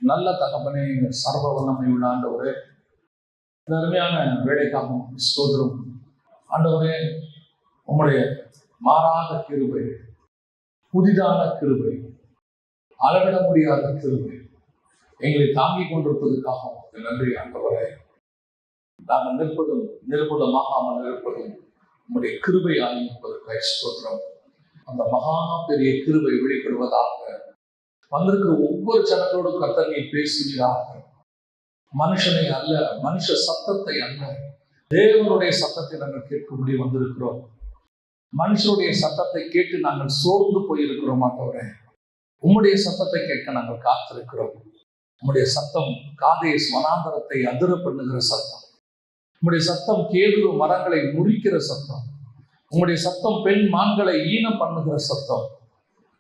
நல்ல தகப்பனே, சர்வ வல்லமை உள்ள ஆண்டவரே, இந்த அருமையான வேலைக்காகவும் ஸ்தோத்திரம். ஆண்டவரே, உம்முடைய மாறாத கிருபை, புதிதான கிருபை, அளவிட முடியாத கிருபை எங்களை தாங்கிக் கொண்டிருப்பதற்காக நன்றி ஆண்டவரே. நாங்கள் நிர்புலமாகாமல் இருப்பதும் உம்முடைய கிருபையாக இருப்பதற்காக ஸ்தோத்திரம். அந்த மகா பெரிய கிருபை வெளிப்படுவதாக வந்திருக்கிற ஒவ்வொரு ஜனங்களோடும் கர்த்தர் நீ பேசுவீராக. மனுஷனை அல்ல, மனுஷ சத்தத்தை அல்ல, தேவனுடைய சத்தத்தை நாங்கள் கேட்கும்படி வந்திருக்கிறோம். மனுஷனுடைய சத்தத்தை கேட்டு நாங்கள் சோர்ந்து போயிருக்கிறோம் ஆண்டவரே. உம்முடைய சத்தத்தை கேட்க நாங்கள் காத்திருக்கிறோம். உம்முடைய சத்தம் காதேஸ் வனாந்தரத்தை அதிர பண்ணுகிற சத்தம். உம்முடைய சத்தம் கேதுரு மரங்களை முறிக்கிற சத்தம். உம்முடைய சத்தம் பெண் மான்களை ஈனம் பண்ணுகிற சத்தம்.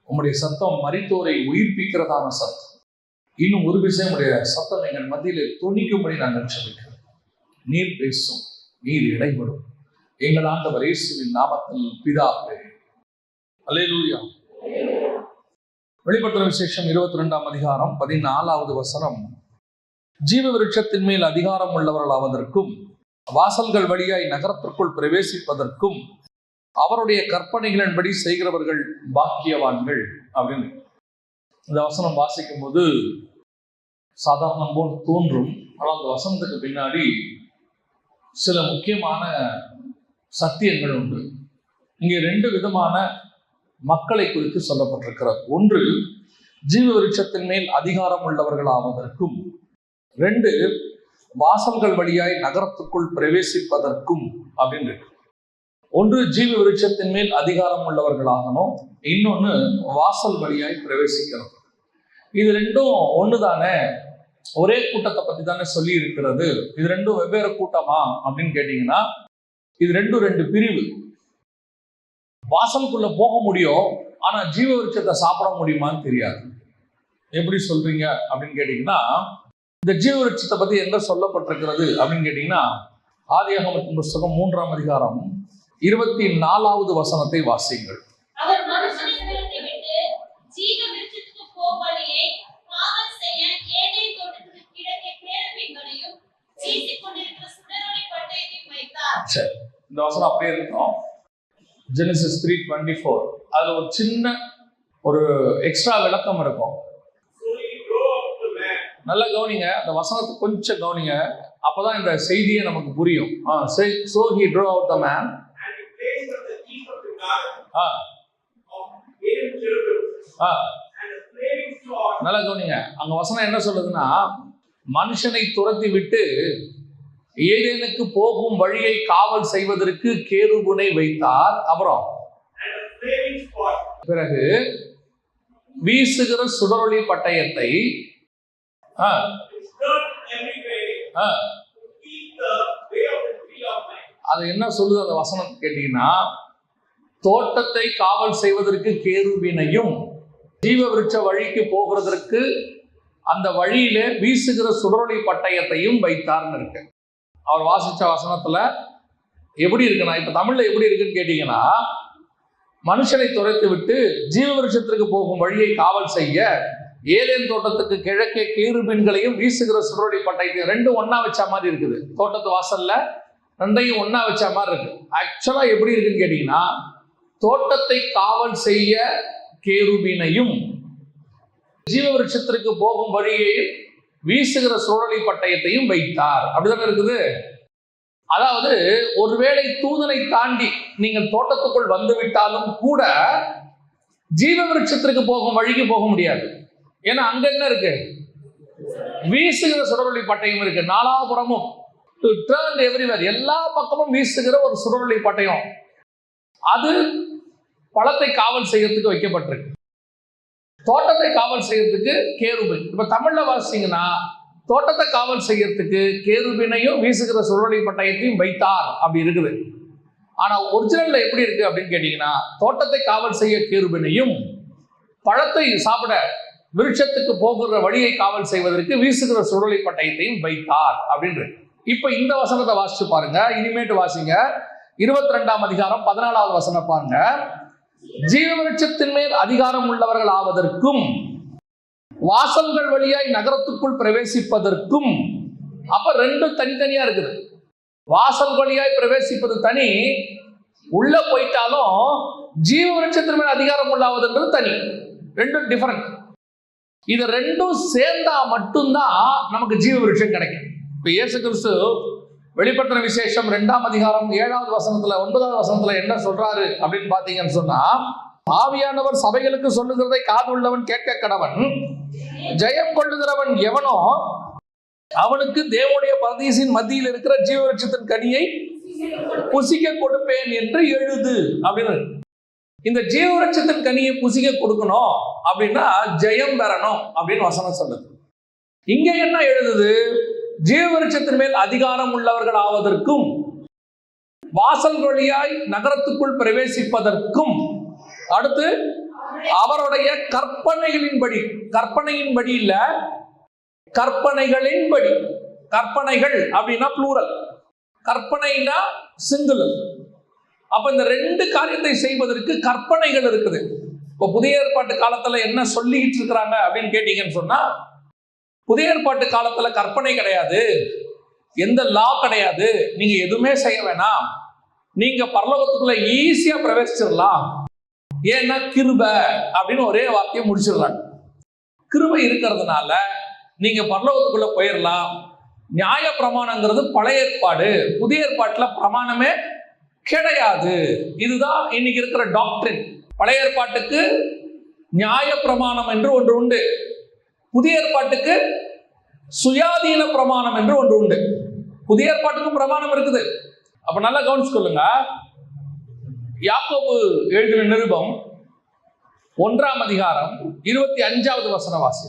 உம்முடைய சத்தம் மரித்தோரை உயிர்ப்பிக்கிறதான சத்தம். இன்னும் ஒரு விஷயம், உடைய சத்தம் எங்கள் மத்தியிலே துணிக்கும்படி நாங்கள் ஜெபிக்கிறோம். நீர் பேசும், நீர் இடைபடும். எங்கள் ஆண்டவர் இயேசுவின் நாமத்தில் பிதாவே, அல்லேலூயா. வெளிப்படுத்தின விசேஷம் 22ஆம் அதிகாரம் 14வது வசனம். ஜீவ விருட்சத்தின் மேல் அதிகாரம் உள்ளவர்களாவதற்கும் வாசல்கள் வழியாய் நகரத்திற்குள் பிரவேசிப்பதற்கும் அவருடைய கற்பனைகளின்படி செய்கிறவர்கள் பாக்கியவான்கள் அப்படின்னு இந்த வசனம் வாசிக்கும் போது சாதாரணம் போல் தோன்றும். ஆனால் அந்த வசனத்துக்கு பின்னாடி சில முக்கியமான சத்தியங்கள் உண்டு. இங்கே 2 விதமான மக்களை குறித்து சொல்லப்பட்டிருக்கிறது. ஒன்று, ஜீவ விருட்சத்தின் மேல் அதிகாரம் உள்ளவர்கள் ஆவதற்கும், 2 வாசல்கள் வழியாய் நகரத்துக்குள் பிரவேசிப்பதற்கும் அப்படின்னு இருக்கு. ஒன்று ஜீவ விருட்சத்தின் மேல் அதிகாரம் உள்ளவர்களாகணும், இன்னொன்னு வாசல் வழியாய் பிரவேசிக்கணும். இது 2ம் ஒண்ணுதானே, ஒரே கூட்டத்தை பத்தி தானே சொல்லி இருக்கிறது. இது 2ம் வெவ்வேறு கூட்டமா அப்படின்னு கேட்டீங்கன்னா, இது 2 பிரிவு. வாசலுக்குள்ள போக முடியும், ஆனா ஜீவ விருட்சத்தை சாப்பிட முடியுமான்னு தெரியாது. எப்படி சொல்றீங்க அப்படின்னு கேட்டீங்கன்னா, இந்த ஜீவ விருட்சத்தை பத்தி எங்க சொல்லப்பட்டிருக்கிறது அப்படின்னு கேட்டீங்கன்னா, ஆதியாகமத்தின் புஸ்தகம் 3ஆம் அதிகாரம் 24வது வசனத்தை வாசியுங்கள். இந்த வசனம் அப்படியே இருக்கும். ஜெனசிஸ் 3:24. அதுல ஒரு சின்ன ஒரு எக்ஸ்ட்ரா விளக்கம் இருக்கும். நல்லா கவனிங்க, அந்த வசனத்தை கொஞ்சம் கவனிங்க, அப்பதான் இந்த செய்தியே நமக்கு புரியும். So he drove out the man. நல்லா கவனிங்க, அங்க வசனம் என்ன சொல்லுதுன்னா, மனுஷனை துரத்தி விட்டு ஏதேனுக்கு போகும் வழியை காவல் செய்வதற்கு கேருபுனை வைத்தார். அப்புறம் பிறகு வீசுகிற சுடரொளி பட்டயத்தை அது என்ன சொல்லுது அந்த வசனம் கேட்டீங்கன்னா, தோட்டத்தை காவல் செய்வதற்கு கேருபினையும் ஜீவ விருட்ச வழிக்கு போகிறதற்கு அந்த வழியில வீசுகிற சுடரொளி பட்டயத்தையும் வைத்தார்னு இருக்கு. அவர் வாசிச்ச வசனத்துல எப்படி இருக்குன்னா, இப்ப தமிழ்ல எப்படி இருக்குன்னு கேட்டீங்கன்னா, மனுஷனை துரைத்து விட்டு ஜீவ விருட்சத்திற்கு போகும் வழியை காவல் செய்ய ஏதேன் தோட்டத்துக்கு கிழக்கே கேருபீன்களையும் வீசுகிற சுடரொளி பட்டயத்தையும் 2 ஒண்ணா வச்ச மாதிரி இருக்குது. தோட்டத்து வாசல்ல 2ஐயும் ஒண்ணா வச்ச மாதிரி இருக்கு. ஆக்சுவலா எப்படி இருக்குன்னு கேட்டீங்கன்னா, தோட்டத்தை காவல் செய்ய கேருபீனையும் ஜீவ விருட்சத்திற்கு போகும் வழியை வீசுகிற சுடரொளி பட்டயத்தையும் வைத்தார். அப்படிதானே இருக்குது. அதாவது ஒருவேளை தூதனை தாண்டி நீங்கள் தோட்டத்துக்குள் வந்து விட்டாலும் கூட ஜீவ விருட்சத்திற்கு போகும் வழிக்கு போக முடியாது. ஏன்னா அங்க என்ன இருக்கு? வீசுகிற சுடரொளி பட்டயம் இருக்கு. 4 புறமும் டு டர்ன் எவ்ரிவேர், எல்லா பக்கமும் வீசுகிற ஒரு சுடரொளி பட்டயம். அது பழத்தை காவல் செய்யறதுக்கு வைக்கப்பட்டிருக்கு. தோட்டத்தை காவல் செய்யறதுக்கு கேருபீன். இப்ப தமிழ்ல வாசிங்கன்னா, தோட்டத்தை காவல் செய்யறதுக்கு கேருபீனையும் வீசுகிற சுடரொளி பட்டயத்தையும் வைத்தார் அப்படி இருக்குது. ஆனா ஒரிஜினல்ல எப்படி இருக்கு அப்படின்னு கேட்டீங்கன்னா, தோட்டத்தை காவல் செய்ய கேருபீனையும் பழத்தை சாப்பிட விருட்சத்துக்கு போகிற வழியை காவல் செய்வதற்கு வீசுகிற சுடரொளி பட்டயத்தையும் வைத்தார் அப்படின்னு. இப்ப இந்த வசனத்தை வாசிச்சு பாருங்க. இனிமேட்டு வாசிங்க 22ஆம் அதிகாரம் 14வது வசனம் பாருங்க. ஜீவ விருட்சத்தின் மேல் அதிகாரம் உள்ளவர்கள் ஆவதற்கும் வாசல்கள் வழியாய் நகரத்துக்குள் பிரவேசிப்பதற்கும். அப்ப ரெண்டும் தனித்தனியா இருக்குது. வாசல் வழியாய் பிரவேசிப்பது தனி, உள்ள போயிட்டாலும் ஜீவ விருட்சத்தின் மேல் அதிகாரம் உள்ளாவதுன்றது தனி. ரெண்டும் டிஃபரண்ட். இது ரெண்டும் சேர்ந்தா மட்டும்தான் நமக்கு ஜீவ விருட்சம் கிடைக்கும். இப்ப இயேசு கிறிஸ்து வெளிப்படுத்தின விசேஷம் 2ஆம் அதிகாரம் 7வது வசனத்துல 9வது வசனத்துல என்ன சொல்றாரு அப்படின்னு பாத்தீங்கன்னு சொன்னா, ஆவியானவர் சபைகளுக்கு சொல்லுகிறதை காது உள்ளவன் கேட்க கடவன். ஜெயம் கொள்ளுகிறவன் எவனோ அவனுக்கு தேவனுடைய பரதீசின் மத்தியில் இருக்கிற ஜீவ விருட்சத்தின் கனியை புசிக்க கொடுப்பேன் என்று எழுது அப்படின்னு. இந்த ஜீவ விருட்சத்தின் கனியை புசிக்க கொடுக்கணும் அப்படின்னா ஜெயம் பெறணும் அப்படின்னு வசனம் சொல்லுது. இங்க என்ன எழுதுது? ஜீவ விருட்சத்தின் மேல் அதிகாரம் உள்ளவர்கள் ஆவதற்கும், வாசல் வழியாய் நகரத்துக்குள் பிரவேசிப்பதற்கும், அடுத்து அவருடைய கற்பனைகளின்படி, கற்பனையின்படி இல்ல, கற்பனைகளின்படி. கற்பனைகள் அப்படின்னா ப்ளூரல், கற்பனைனா சிங்குலர். அப்ப இந்த ரெண்டு காரியத்தை செய்வதற்கு கற்பனைகள் இருக்குது. இப்ப புதிய ஏற்பாட்டு காலத்துல என்ன சொல்லிட்டு இருக்கிறாங்க அப்படின்னு கேட்டீங்கன்னு சொன்னா, புதிய ஏற்பாட்டு காலத்துல கற்பனை கிடையாது, எந்த லா கிடையாது, நீங்க எதுவுமே செய்ய வேணாம், நீங்க பரலோகத்துக்குள்ள ஈஸியா பிரவேசிச்சிடலாம், ஏன்னா கிருபை அப்படின்னு ஒரே வார்த்தையை முடிச்சிடறாங்க. கிருபை இருக்கிறதுனால நீங்க பரலோகத்துக்குள்ள போயிடலாம். நியாய பிரமாணங்கிறது பழைய ஏற்பாடு, புதிய ஏற்பாட்டுல பிரமாணமே கிடையாது. இதுதான் இன்னைக்கு இருக்கிற டாக்டரின். பழைய ஏற்பாட்டுக்கு நியாய பிரமாணம் என்று ஒன்று உண்டு, புதிய ஏற்பாட்டுக்கு சுயாதீன பிரமாணம் என்று ஒன்று உண்டு. புதிய ஏற்பாட்டுக்கும் பிரமாணம் இருக்குது. அப்ப நல்லா கவனிச்சுக்கொள்ளுங்க. யாக்கோபு எழுதின நிருபம் 1ஆம் அதிகாரம் 25வது வசன வாசி.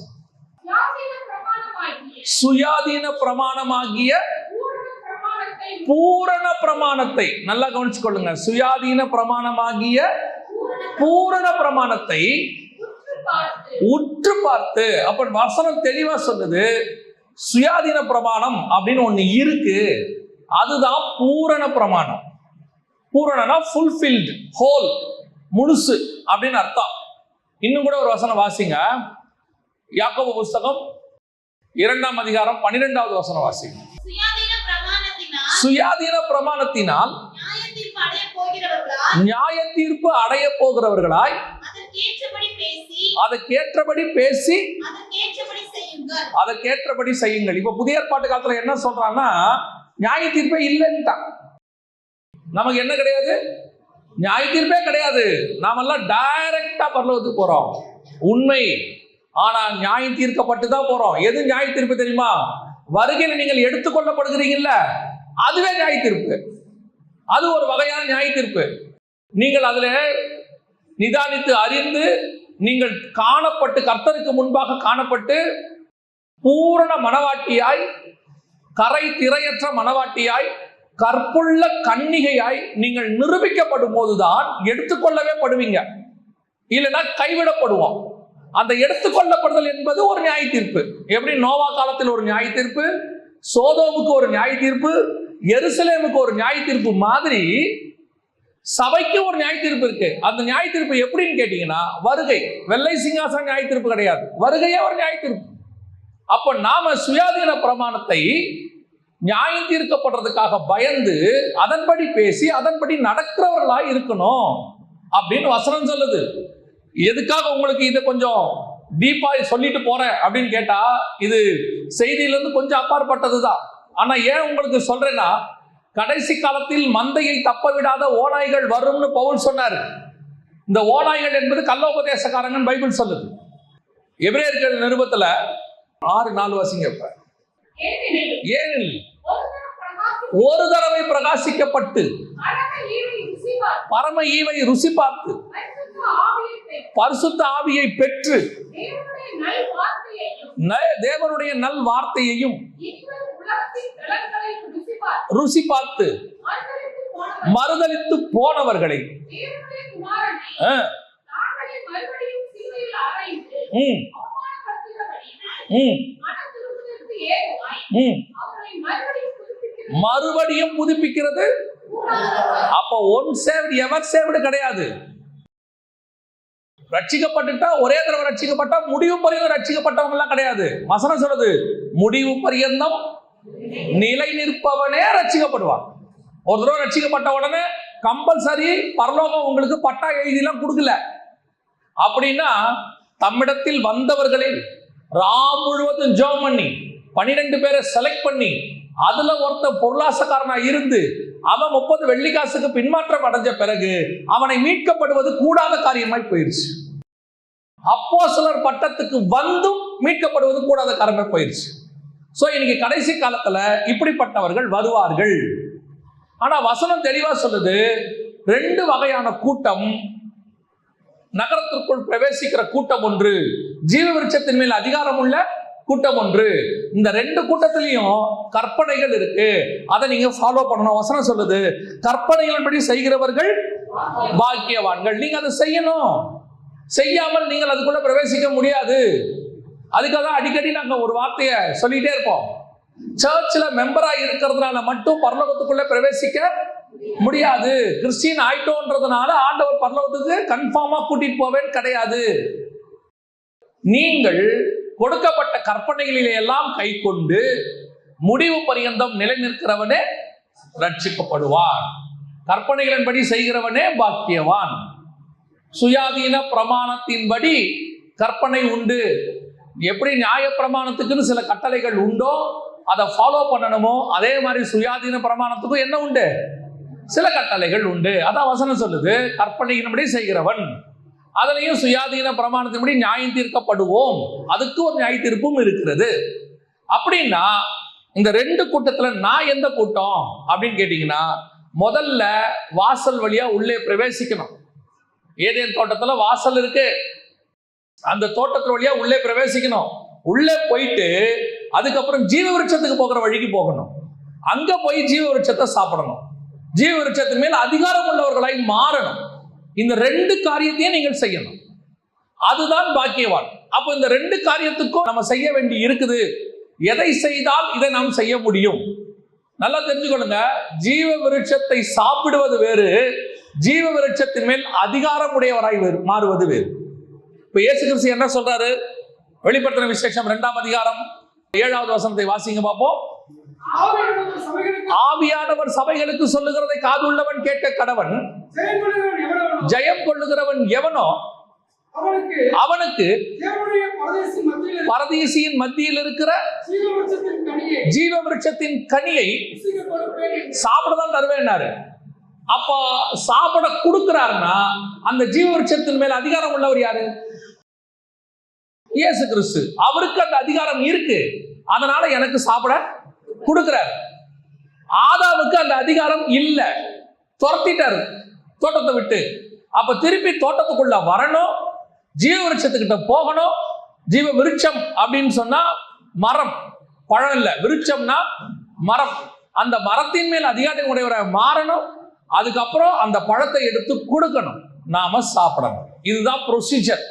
சுயாதீன பிரமாணமாகிய பூரண பிரமாணத்தை நல்லா கவனிச்சுக்கொள்ளுங்க. சுயாதீன பிரமாணமாகிய பூரண பிரமாணத்தை உற்று பார்த்து. அப்ப வசனம் தெளிவா சொல்லுது, சுயாதீன பிரமாணம் அப்படின்னு ஒண்ணு இருக்கு, அதுதான் பூரண பிரமாணம். பூரணனா ஃபுல்ஃபில்ட், ஹோல், முழுசு அப்படின்னு அர்த்தம். இன்னும் கூட ஒரு வசனம் வாசிங்க. யாக்கோபு புஸ்தகம் 2ஆம் அதிகாரம் 12வது வசனம் வாசிங்க. சுயாதீன பிரமாணத்தினால் நியாய தீர்ப்பு அடைய போகிறவர்களாய் அதற்கேற்றபடி பேசி அதற்கேற்றபடி செய்யுங்கள். இப்ப புதிய ஏற்பாட்டு காலத்துல என்ன சொல்றான்னா, நியாய தீர்ப்பே இல்லைன்னுட்டான். நமக்கு என்ன கிடையாது? நியாய தீர்ப்பே கிடையாது. நாமெல்லாம் டைரக்டா பரலோகத்துக்கு போறோம், உண்மை. ஆனா நியாயம் தீர்க்கப்பட்டு தான் போறோம். எது நியாய தீர்ப்பு தெரியுமா? வருகையில் நீங்கள் எடுத்துக்கொள்ளப்படுகிறீங்கல்ல, அதுவே நியாய தீர்ப்பு. அது ஒரு வகையான நியாய தீர்ப்பு. நீங்கள் அதுல நிதானித்து அறிந்து நீங்கள் காணப்பட்டு, கர்த்தருக்கு முன்பாக காணப்பட்டு பூரண மனவாட்டியாய், கரை திரையற்ற மனவாட்டியாய், கற்புள்ள கன்னிகையாய் நீங்கள் நிரூபிக்கப்படும் போதுதான் எடுத்துக்கொள்ளவே படுவீங்க, இல்லைன்னா கைவிடப்படுவோம். அந்த எடுத்துக்கொள்ளப்படுதல் என்பது ஒரு நியாய தீர்ப்பு. எப்படி நோவா காலத்தில் ஒரு நியாய தீர்ப்பு, சோதோமுக்கு ஒரு நியாய தீர்ப்பு, எருசலேமுக்கு ஒரு நியாய தீர்ப்பு மாதிரி சபைக்கு ஒரு நியாய தீர்ப்பு இருக்கு. அந்த நியாய தீர்ப்பு எப்படின்னு கேட்டீங்கன்னா, வருகை, வெள்ளை சிங்காசன நியாய தீர்ப்பு கிடையாது, வருகையே ஒரு நியாய தீர்ப்பு. அப்ப நாம சுயாதீன பிரமாணத்தை நியாயம் தீர்க்கப்படுறதுக்காக பயந்து அதன்படி பேசி அதன்படி நடக்கிறவர்களாய் இருக்கணும் அப்படின்னு வசனம் சொல்லுது. எதுக்காக உங்களுக்கு இதை கொஞ்சம் டீப்பா சொல்லிட்டு போறேன் அப்படின்னு கேட்டா, இது செய்தியிலிருந்து கொஞ்சம் அப்பாற்பட்டதுதான். ஆனா ஏன் உங்களுக்கு சொல்றேன்னா, கடைசி காலத்தில் மந்தையை தப்ப விடாத ஓநாய்கள் வரும்னு பவுல் சொன்னார். இந்த ஓநாய்கள் என்பது கள்ளோபதேசக்காரங்கன்னு பைபிள் சொல்லுது. எபிரேயர் நிருபத்துல 6:4 வாசிங்க. ஏனெனில் ஒரு தடவை பிரகாசிக்கப்பட்டு பரம ஈவை ருசி பார்த்து பரிசுத்த ஆவியை பெற்று தேவனுடைய நல் வார்த்தையையும் ருசி பார்த்து மறுதலித்து போனவர்களை மறுபடியும் புதுப்பிக்கிறது. அப்ப ஒன் சேவ்டு எவர் சேவ்டு கிடையாது, ரட்சிக்கப்பட்டுட்டா ஒரே தடவை ரட்சிக்கப்பட்டா முடிவு பரியந்தம் ரட்சிக்கப்பட்டவங்க எல்லாம் கிடையாது. வசனம் சொல்றது முடிவு பரியந்தம் நிலை நிற்பவனே ரட்சிக்கப்படுவான். ஒரு தடவை ரட்சிக்கப்பட்ட உடனே கம்பல்சரி பரலோகம் உங்களுக்கு பட்டா எழுதிலாம் கொடுக்கல. அப்படின்னா தம்மிடத்தில் வந்தவர்களில் முழுவதும் ஜெபம் பண்ணி 12 பேரை செலக்ட் பண்ணி அதுல ஒருத்தர் பொருளாசக்காரனா இருந்து அவன் 30 வெள்ளிக்காசுக்கு பின்மாற்றம் அடைஞ்ச பிறகு அவனை மீட்கப்படுவது கூடாத காரியமாய் போயிருச்சு. அப்போஸ்தலர் பட்டத்துக்கு வந்தும் மீட்கப்படுவது கூடாத காரியமாய் போயிருச்சு. சோ இன்னைக்கு கடைசி காலத்துல இப்படிப்பட்டவர்கள் வருவார்கள். ஆனா வசனம் தெளிவா சொல்லுது, 2 வகையான கூட்டம். நகரத்திற்குள் பிரவேசிக்கிற கூட்டம் ஒன்று, ஜீவ விருட்சத்தின் மேல் அதிகாரம் உள்ள கூட்டம் ஒன்று. இந்த 2 கூட்டத்திலையும் கற்பனைகள் இருக்கு. அதை நீங்க ஃபாலோ பண்ணணும். வசனம் சொல்லுது, கற்பனைகளின்படி செய்கிறவர்கள் பாக்கியவான்கள். நீங்க அதை செய்யணும். செய்யாமல் நீங்கள் அதுக்குள்ள பிரவேசிக்க முடியாது. அதுக்காக அடிக்கடி நாங்க ஒரு வார்த்தையை சொல்லிட்டே இருப்போம். சர்ச்ல மெம்பரா இருக்கிறதுனால மட்டும் பரலோகத்துக்குள்ள பிரவேசிக்க முடியாது. கிறிஸ்டியன் ஆயிட்டோன்றதுனால ஆண்டவர் பரலோகத்துக்கு கன்ஃபார்மா கூட்டிட்டு போவேன் கிடையாது. நீங்கள் கொடுக்கப்பட்ட கற்பனைகளிலே எல்லாம் கை கொண்டு முடிவு பரியந்தம் நிலை நிற்கிறவனே ரட்சிக்கப்படுவான். கற்பனைகளின்படி செய்கிறவனே பாக்கியவான். சுயாதீன பிரமாணத்தின்படி கற்பனை உண்டு. எப்படி நியாய பிரமாணத்துக்குன்னு சில கட்டளைகள் உண்டோ அதை ஃபாலோ பண்ணணுமோ, அதே மாதிரி சுயாதீன பிரமாணத்துக்கும் என்ன உண்டு? சில கட்டளைகள் உண்டு. அதான் வசனம் சொல்லுது, கற்பனையின்படி செய்கிறவன். அதுலயும் சுயாதீன பிரமாணத்தின்படி நியாயம் தீர்க்கப்படுவோம். அதுக்கு ஒரு நியாய தீர்ப்பும் இருக்கிறது. அப்படின்னா இந்த 2 கூட்டத்துல நான் எந்த கூட்டம் அப்படின்னு கேட்டீங்கன்னா, முதல்ல வாசல் வழியா உள்ளே பிரவேசிக்கணும். ஏதேன் தோட்டத்துல வாசல் இருக்கு, அந்த தோட்டத்து வழியா உள்ளே பிரவேசிக்கணும். உள்ளே போயிட்டு அதுக்கப்புறம் ஜீவ விருட்சத்துக்கு போகிற வழிக்கு போகணும். அங்க போய் ஜீவ விருட்சத்தை சாப்பிடணும். ஜீவ விருட்சத்தின் மேல் அதிகாரம் உள்ளவர்களாய் மாறணும். இந்த 2 காரியத்தையும் நீங்கள் செய்யணும். அதுதான் பாக்கியவான். அப்போ இந்த 2 காரியத்துக்கும் நம்ம செய்ய வேண்டி இருக்குது. எதை செய்தால் இதை நாம் செய்ய முடியும்? நல்லா தெரிஞ்சுக்கொள்ளுங்க. ஜீவ விருட்சத்தை சாப்பிடுவது வேறு, ஜீவ விருட்சத்தின் மேல் அதிகாரம் உடையவராய் மாறுவது வேறு. இப்ப இயேசு கிறிஸ்து என்ன சொல்றாரு? வெளிப்படுத்தின விசேஷம் 2ஆம் அதிகாரம் 7வது வசனத்தை வாசிங்க பார்ப்போம். ஆவியானவர் சபைகளுக்கு சொல்லுகிறதை காதுள்ளவன் கேட்க கடவன். ஜெயம் கொள்ளுகிறவன் எவனோ அவனுக்கு பரதீசியின் மத்தியில் இருக்கிற ஜீவ விருட்சத்தின் கனியை சாப்பிடதான் தருவேன்னாரு. அப்ப சாப்பிட கொடுக்கிறாருன்னா அந்த ஜீவ விருட்சத்தின் மேல் அதிகாரம் உள்ளவர் யாரு? இயேசு கிறிஸ்து. அவருக்கு அந்த அதிகாரம் இருக்கு. அதனால எனக்கு சாப்பிட கொடுக்கிறார். ஆதாமுக்கு அந்த அதிகாரம் இல்ல, துரத்திட்டாரு தோட்டத்தை விட்டு. அப்ப திருப்பி தோட்டத்துக்குள்ள வரணும், ஜீவ விருட்சத்துக்கிட்ட போகணும். ஜீவ விருட்சம் அப்படின்னு சொன்னா மரம், பழம் இல்ல. விருட்சம்னா மரம். அந்த மரத்தின் மேல் அதிகாரம் உடையவராக மாறணும். அதுக்கப்புறம் அந்த பழத்தை எடுத்து கொடுக்கணும், நாம சாப்பிடணும். இதுதான் ப்ரொசீஜர்.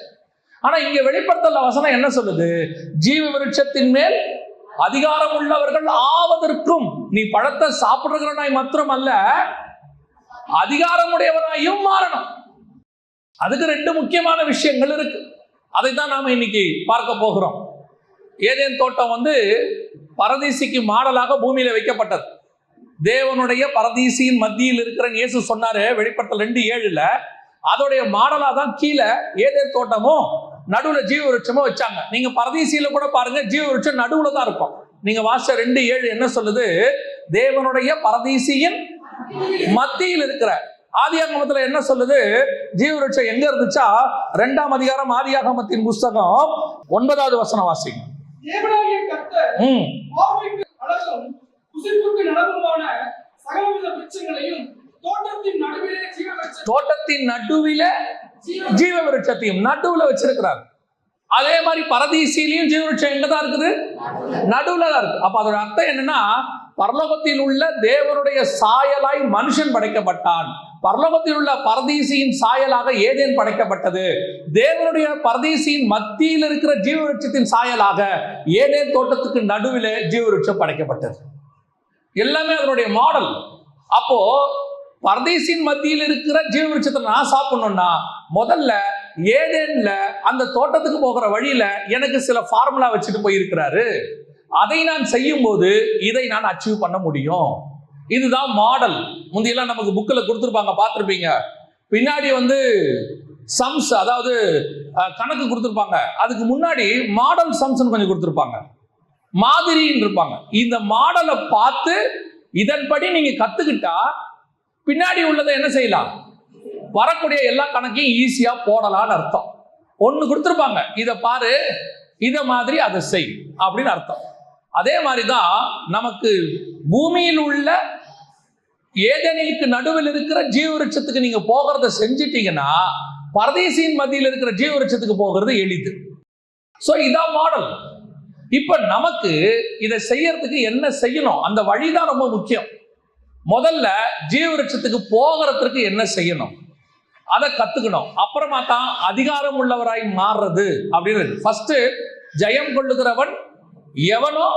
ஆனா இங்க வெளிப்படுத்தல வசனம் என்ன சொல்லுது? ஜீவ விருட்சத்தின் மேல் அதிகாரம் உள்ளவர்கள் ஆவதற்கும் நீ பழத்தை சாப்பிடுறவனாய் மாத்திரம் அல்ல, அதிகாரமுடையவனாயும் மாறணும். அதுக்கு 2 முக்கியமான விஷயங்கள் இருக்கு. அதைத்தான் நாம இன்னைக்கு பார்க்க போகிறோம். ஏதேன் தோட்டம் பரதீசிக்கு மாடலாக பூமியில வைக்கப்பட்டது. தேவனுடைய பரதீசியின் மத்தியில் இருக்கிற இயேசு சொன்னாரு வெளிப்படுத்தல் 2:7. அதோடைய மாடலா தான் கீழே ஏதேன் தோட்டமும் நடுவுல ஜீவ விருட்சமும் வச்சாங்க. நீங்க பரதீசியில கூட பாருங்க, ஜீவ விருட்சம் நடுவுல தான் இருக்கும். நீங்க வாசிச்ச 2:7 என்ன சொல்லுது? தேவனுடைய பரதீசியின் மத்தியில் இருக்கிற. ஆதியாகமத்துல என்ன சொல்லுது? ஜீவ விருட்சம் எங்க இருந்துச்சா 2ஆம் அதிகாரம் ஆதியாகமத்தின் புஸ்தகம் 9வது வசனம் வாசிங்க. தோட்டத்தின் நடுவில ஜீவ விருட்சத்தையும் நடுவுல வச்சிருக்கிறார். அதே மாதிரி பரதீசிலையும் ஜீவ விருட்சம் எங்கதான் இருக்குது? நடுவுல தான் இருக்கு. அப்ப அதோட அர்த்தம் என்னன்னா, பரலோகத்தில் உள்ள தேவனுடைய சாயலாய் மனுஷன் படைக்கப்பட்டான். பரலோகத்தில் உள்ள பரதீசியின் சாயலாக ஏதேன் படைக்கப்பட்டது. தேவனுடைய பரதீசியின் மத்தியில் இருக்கிற ஜீவ விருட்சத்தின் சாயலாக ஏதேன் தோட்டத்துக்கு நடுவில் ஜீவ விருட்சம் படைக்கப்பட்டது. எல்லாமே அதனுடைய மாடல். அப்போ பரதீசின் மத்தியில் இருக்கிற ஜீவ விருட்சத்தை நான் சாப்பிடணும்னா முதல்ல ஏதேன்ல அந்த தோட்டத்துக்கு போகிற வழியில எனக்கு சில ஃபார்முலா வச்சுட்டு போயிருக்கிறாரு. அதை நான் செய்யும் போது இதை நான் அச்சீவ் பண்ண முடியும். இதுதான் மாடல். முந்தையெல்லாம் நமக்கு புக்கில் கொடுத்துருப்பாங்க, பார்த்துருப்பீங்க. பின்னாடி சம்ஸ், அதாவது கணக்கு கொடுத்துருப்பாங்க. அதுக்கு முன்னாடி மாடல் சம்ஸ் கொஞ்சம் கொடுத்துருப்பாங்க, மாதிரின்னு இருப்பாங்க. இந்த மாடலை பார்த்து இதன்படி நீங்க கத்துக்கிட்டா பின்னாடி உள்ளதை என்ன செய்யலாம், வரக்கூடிய எல்லா கணக்கையும் ஈஸியா போடலாம்னு அர்த்தம். ஒன்னு கொடுத்துருப்பாங்க, இதை பாரு, இதை மாதிரி அதை செய் அப்படின்னு அர்த்தம். அதே மாதிரிதான் நமக்கு பூமியில் உள்ள ஏதேனுக்கு நடுவில் இருக்கிற ஜீவவிருட்சத்துக்கு நீங்க போகிறத செஞ்சிட்டீங்கன்னா பரதேசியின் மத்தியில் இருக்கிற ஜீவவிருட்சத்துக்கு போகிறது எளிது. சோ இதான் மாடல். இப்ப நமக்கு இதை செய்யறதுக்கு என்ன செய்யணும், அந்த வழிதான் ரொம்ப முக்கியம். முதல்ல ஜீவவிருட்சத்துக்கு போகிறதுக்கு என்ன செய்யணும் அதை கத்துக்கணும். அப்புறமா தான் அதிகாரம் உள்ளவராய் மாறுறது அப்படின்னு. ஃபர்ஸ்ட் ஜெயம் கொள்ளுகிறவன் எவனோ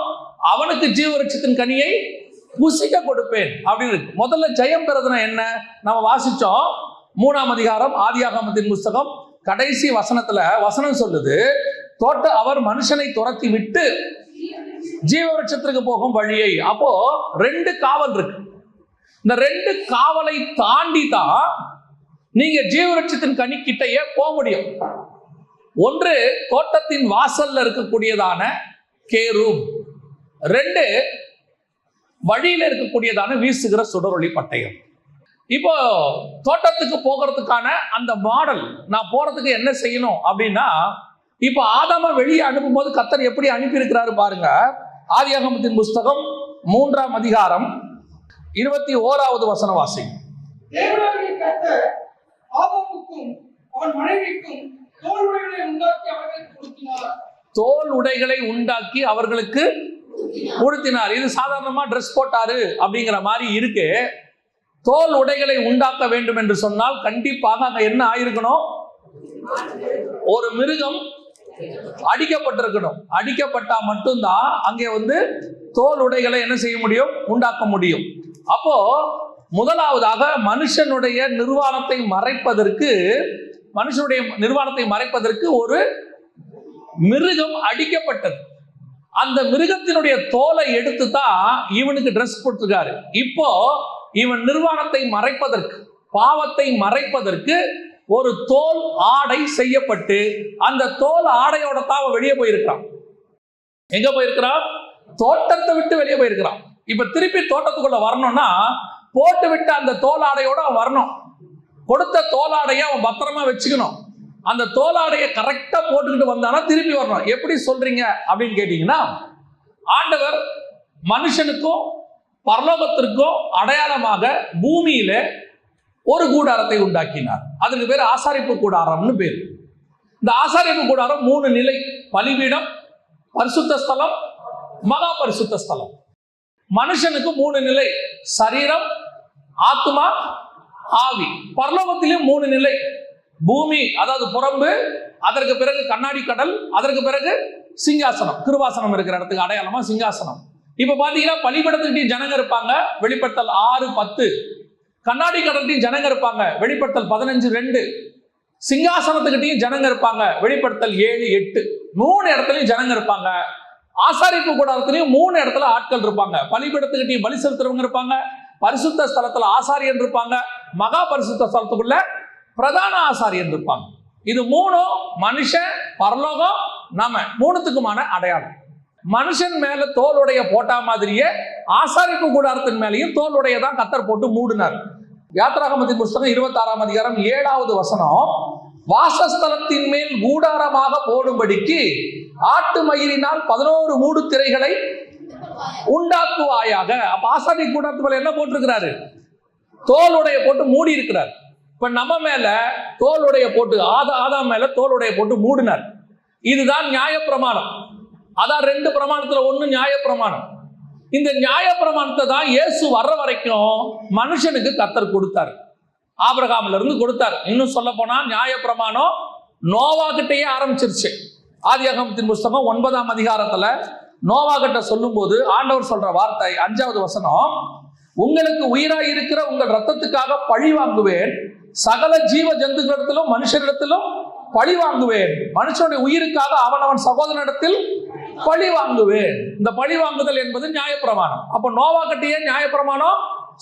அவனுக்கு ஜீவவிருட்சத்தின் கனியை புசிக்க கொடுப்பேன் அப்படின்னு. முதல்ல ஜெயம் பெறதுனா என்ன, நம்ம வாசிச்சோம் 3ஆம் அதிகாரம் ஆதியாகமத்தின் புஸ்தகம் கடைசி வசனத்துல வசனம் சொல்லுது, அவர் மனுஷனை துரத்தி விட்டு ஜீவவிருட்சத்திற்கு போகும் வழியை. அப்போ 2 காவல் இருக்கு. இந்த 2 காவலை தாண்டி தான் நீங்க ஜீவவிருட்சத்தின் கனி கிட்டையே போக முடியும். ஒன்று தோட்டத்தின் வாசல்ல இருக்கக்கூடியதான கேரூப், 2 வழியில இருக்கக்கூடியதான வீசுகிற சுடரொளி பட்டயம். இப்போ தோட்டத்துக்கு போகிறதுக்கான அந்த மாடல், நான் போறதுக்கு என்ன செய்யணும் அப்படின்னா, இப்போ ஆதாம வெளியே அனுப்பும் போது கர்த்தர் எப்படி அனுப்பி இருக்கிறாரு பாருங்க. ஆதியாகமத்தின் புஸ்தகம் 3ஆம் அதிகாரம் 21வது வசனம் வாசிங்க. தேவனாகிய கர்த்தர் ஆதாமுக்கும் அவன் மனைவிக்கும் தோல் உடைகளை உண்டாக்கி அவர்களுக்கு உடுத்தினார். தோல் உடைகளை உண்டாக்கி அவர்களுக்கு உடுத்தினார். இது சாதாரணமா ட்ரெஸ் போட்டாரு அப்படிங்கிற மாதிரி இருக்கு. தோல் உடைகளை உண்டாக்க வேண்டும் என்று சொன்னால் கண்டிப்பாக அங்க என்ன ஆயிருக்கணும், ஒரு மிருகம் அடிக்கப்பட்டிருக்கணும். அடிக்கப்பட்டா மட்டும்தான் அங்கே தோல் உடைகளை என்ன செய்ய முடியும், உண்டாக்க முடியும். அப்போ முதலாவதாக மனுஷனுடைய நிர்வாணத்தை மறைப்பதற்கு ஒரு மிருகம் அடிக்கப்பட்டது. அந்த மிருகத்தினுடைய தோலை எடுத்து தான் இவனுக்கு ட்ரெஸ் போட்டிருக்காரு. இப்போ இவன் நிர்வாணத்தை மறைப்பதற்கு, பாவத்தை மறைப்பதற்கு ஒரு தோல் ஆடை செய்யப்பட்டு அந்த தோல் ஆடையோட தான் அவன் வெளியே போயிருக்கிறான். எங்க போயிருக்கிறான், தோட்டத்தை விட்டு வெளியே போயிருக்கிறான். இப்ப திருப்பி தோட்டத்துக்குள்ள வரணும்னா போட்டு விட்டு அந்த தோல் ஆடையோட அவன் வரணும். கொடுத்த தோலாடையை அவன் பத்திரமா வச்சுக்கணும். அந்த தோலாடையை கரெக்டா போட்டுக்கிட்டு வந்தானா திருப்பி வரணும். எப்படி சொல்றீங்க அப்படின்னு கேட்டீங்கன்னா, ஆண்டவர் மனுஷனுக்கும் பரலோகத்திற்கும் அடையாளமாக பூமியில ஒரு கூடாரத்தை உண்டாக்கினார். அதுக்கு பேர் ஆசாரிப்பு கூடாரம்னு பேர். இந்த ஆசாரிப்பு கூடாரம் 3 நிலை: பலிபீடம், பரிசுத்த ஸ்தலம், மகா பரிசுத்த ஸ்தலம். மனுஷனுக்கு 3 நிலை: சரீரம், ஆத்மா, ஆவி. பரலோகத்திலும் 3 நிலை: பூமி, அதாவது புறம்பு, அதற்கு பிறகு கண்ணாடி கடல், அதற்கு பிறகு சிங்காசனம். கிருபாசனம் இருக்கிற இடத்துக்கு அடையாளமா சிங்காசனம். இப்ப பாத்தீங்கன்னா பலிபீடத்துக்கிட்டையும் ஜனங்க இருப்பாங்க, வெளிப்படுத்தல் 6:10. கண்ணாடி கடல்லையும் ஜனங்க இருப்பாங்க, வெளிப்படுத்தல் 15:2. சிங்காசனத்துக்கிட்டையும் ஜனங்க இருப்பாங்க, வெளிப்படுத்தல் 7:8. 3 இடத்துலயும் ஜனங்க இருப்பாங்க. ஆசாரிப்பு கூடாரத்திலையும் 3 இடத்துல ஆட்கள் இருப்பாங்க. பலிபீடத்துக்கிட்டையும் பலி செலுத்துறவங்க இருப்பாங்க, பரிசுத்த ஸ்தலத்துல ஆசாரியன் இருப்பாங்க, மகா பரிசுத்த ஸ்தலத்துக்குள்ள பிரதான ஆசாரியன் இருப்பாங்க. இது 3 மனுஷன், பரலோகம், நாம 3த்துக்குமான அடையாளம். மனுஷன் மேல தோலுடைய போட்டா மாதிரியே ஆசாரிப்பு கூடாரத்தின் மேலையும் தோலுடைய தான் கர்த்தர் போட்டு மூடினார். யாத்திராகமத்தின் புஸ்தகம் 26ஆம் அதிகாரம் 7வது வசனம், வாசஸ்தலத்தின் மேல் கூடாரமாக போடும்படிக்கு ஆட்டு மயிரினால் 11 மூடு திரைகளை உண்டாக்குவாயாக. அப்ப ஆசாரி கூடாரத்து மேல என்ன போட்டிருக்கிறாரு, தோலுடைய போட்டு மூடி இருக்கிறார். இப்ப நம்ம மேல தோலுடைய போட்டு, ஆதாம் மேல தோலுடைய போட்டு மூடினார். இதுதான் நியாயப்பிரமாணம். அதான் 2 பிரமாணத்துல 1 நியாயப்பிரமாணம். இந்த நியாயப்பிரமாணத்தை தான் இயேசு வர்ற வரைக்கும் மனுஷனுக்கு கர்த்தர் கொடுத்தார். ஆபிரகாம்ல இருந்து கொடுத்தார். இன்னும் சொல்ல போனா நியாயப்பிரமாணம் நோவா கிட்டையே ஆரம்பிச்சிருச்சு. ஆதியாகமத்தின் புஸ்தகம் 9ஆம் அதிகாரத்துல நோவா கிட்ட சொல்லும் போது ஆண்டவர் சொல்ற வார்த்தை 5வது வசனம், உங்களுக்கு உயிராய் இருக்கிற உங்கள் ரத்தத்துக்காக பழி வாங்குவேன், சகல ஜீவ ஜந்துகளிடத்திலும் மனுஷரிடத்திலும் பழி வாங்குவேன். மனுஷனுடைய உயிருக்காக அவனவன் சகோதரனிடத்தில் பழி வாங்குவேன். இந்த பழி வாங்குதல் என்பது நியாயப்பிரமாணம். அப்ப நோவா கட்டிய நியாயப்பிரமாணம்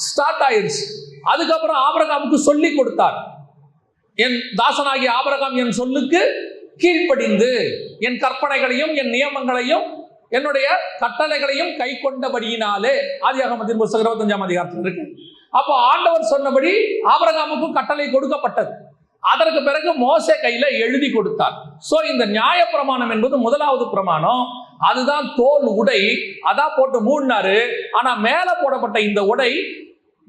ஸ்டார்ட் ஆயிருச்சு. அதுக்கப்புறம் ஆபிரகாமுக்கு சொல்லி கொடுத்தார், என் தாசனாகிய ஆபிரகாம் என் சொல்லுக்கு கீழ்ப்படிந்து என் கற்பனைகளையும் என் நியமங்களையும் என்னுடைய கட்டளைகளையும் கை கொண்டபடியினாலே. ஆதியாகமத்தின் புத்தகம் 25ஆம் அதிகாரத்தில் இருக்கு. அப்போ ஆண்டவர் சொன்னபடி ஆபிரகாமுக்கும் கட்டளை கொடுக்கப்பட்டது. அதற்கு பிறகு மோசே கையில எழுதி கொடுத்தார். சோ இந்த நியாயப்பிரமாணம் என்பது முதலாவது பிரமாணம். அதுதான் தோல் உடை. அதான் போட்டு மூடினாரு. ஆனா மேல போடப்பட்ட இந்த உடை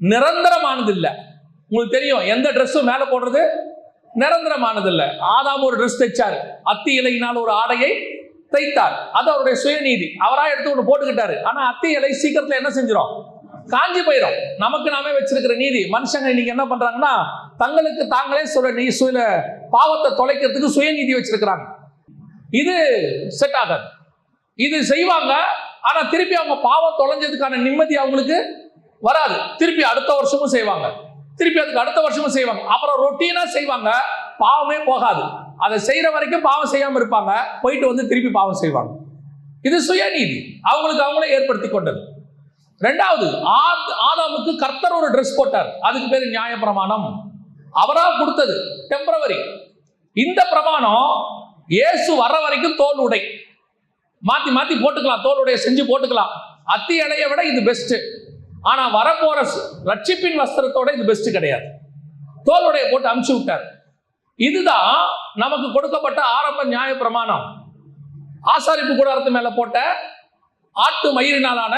நிரந்தரமானது இல்லை. உங்களுக்கு தெரியும், எந்த ட்ரெஸ்ஸும் மேல போடுறது நிரந்தரமானது இல்லை. ஆதாம் ஒரு ட்ரெஸ் தைச்சாரு, அத்தி இலையினால் ஒரு ஆடையை தைத்தார். அது அவருடைய சுயநீதி. அவரா எடுத்து ஒன்று போட்டுக்கிட்டாரு. ஆனா அத்தி இலை சீக்கிரத்துல என்ன செஞ்சிடும்? காஞ்சி போயிடும். நமக்கு நாமே வச்சிருக்கிற நீதி. மனுஷங்க இன்னைக்கு என்ன பண்றாங்கன்னா, தங்களுக்கு தாங்களே சொல்ல பாவத்தை தொலைக்கிறதுக்கு சுயநீதி வச்சிருக்கிறாங்க. இது செட் ஆகாது. இது செய்வாங்க, ஆனா திருப்பி அவங்க பாவம் தொலைஞ்சதுக்கான நிம்மதி அவங்களுக்கு வராது. திருப்பி அடுத்த வருஷமும் செய்வாங்க, திருப்பி அதுக்கு அடுத்த வருஷமும் செய்வாங்க. அப்புறம் ரொட்டீனா செய்வாங்க, பாவமே போகாது. அதை செய்யற வரைக்கும் பாவம் செய்யாம இருப்பாங்க, போயிட்டு வந்து திருப்பி பாவம் செய்வாங்க. இது சுயநீதி, அவங்களுக்கு அவங்களே ஏற்படுத்தி கொண்டது. ரெண்டாவது, ஆதாமுக்கு கர்த்தர் ஒரு ட்ரெஸ் போட்டார். அதுக்கு பேரு நியாயப்பிரமாணம். அவரா கொடுத்தது, டெம்பரவரி. இந்த பிரமாணம் இயேசு வர்ற வரைக்கும் தோல் உடை மாத்தி மாத்தி போட்டுக்கலாம், தோல் உடைய செஞ்சு போட்டுக்கலாம். அத்தி இலையை விட இது பெஸ்ட். ஆனா வரப்போற ரட்சிப்பின் வஸ்திரத்தோட இது பெஸ்ட் கிடையாது. தோல் உடைய போட்டு அமுச்சு விட்டார். இதுதான் நமக்கு கொடுக்கப்பட்ட ஆரம்ப நியாய பிரமாணம். ஆசாரிப்பு கூடாரத்து மேல போட்ட ஆட்டு மயிரினாலான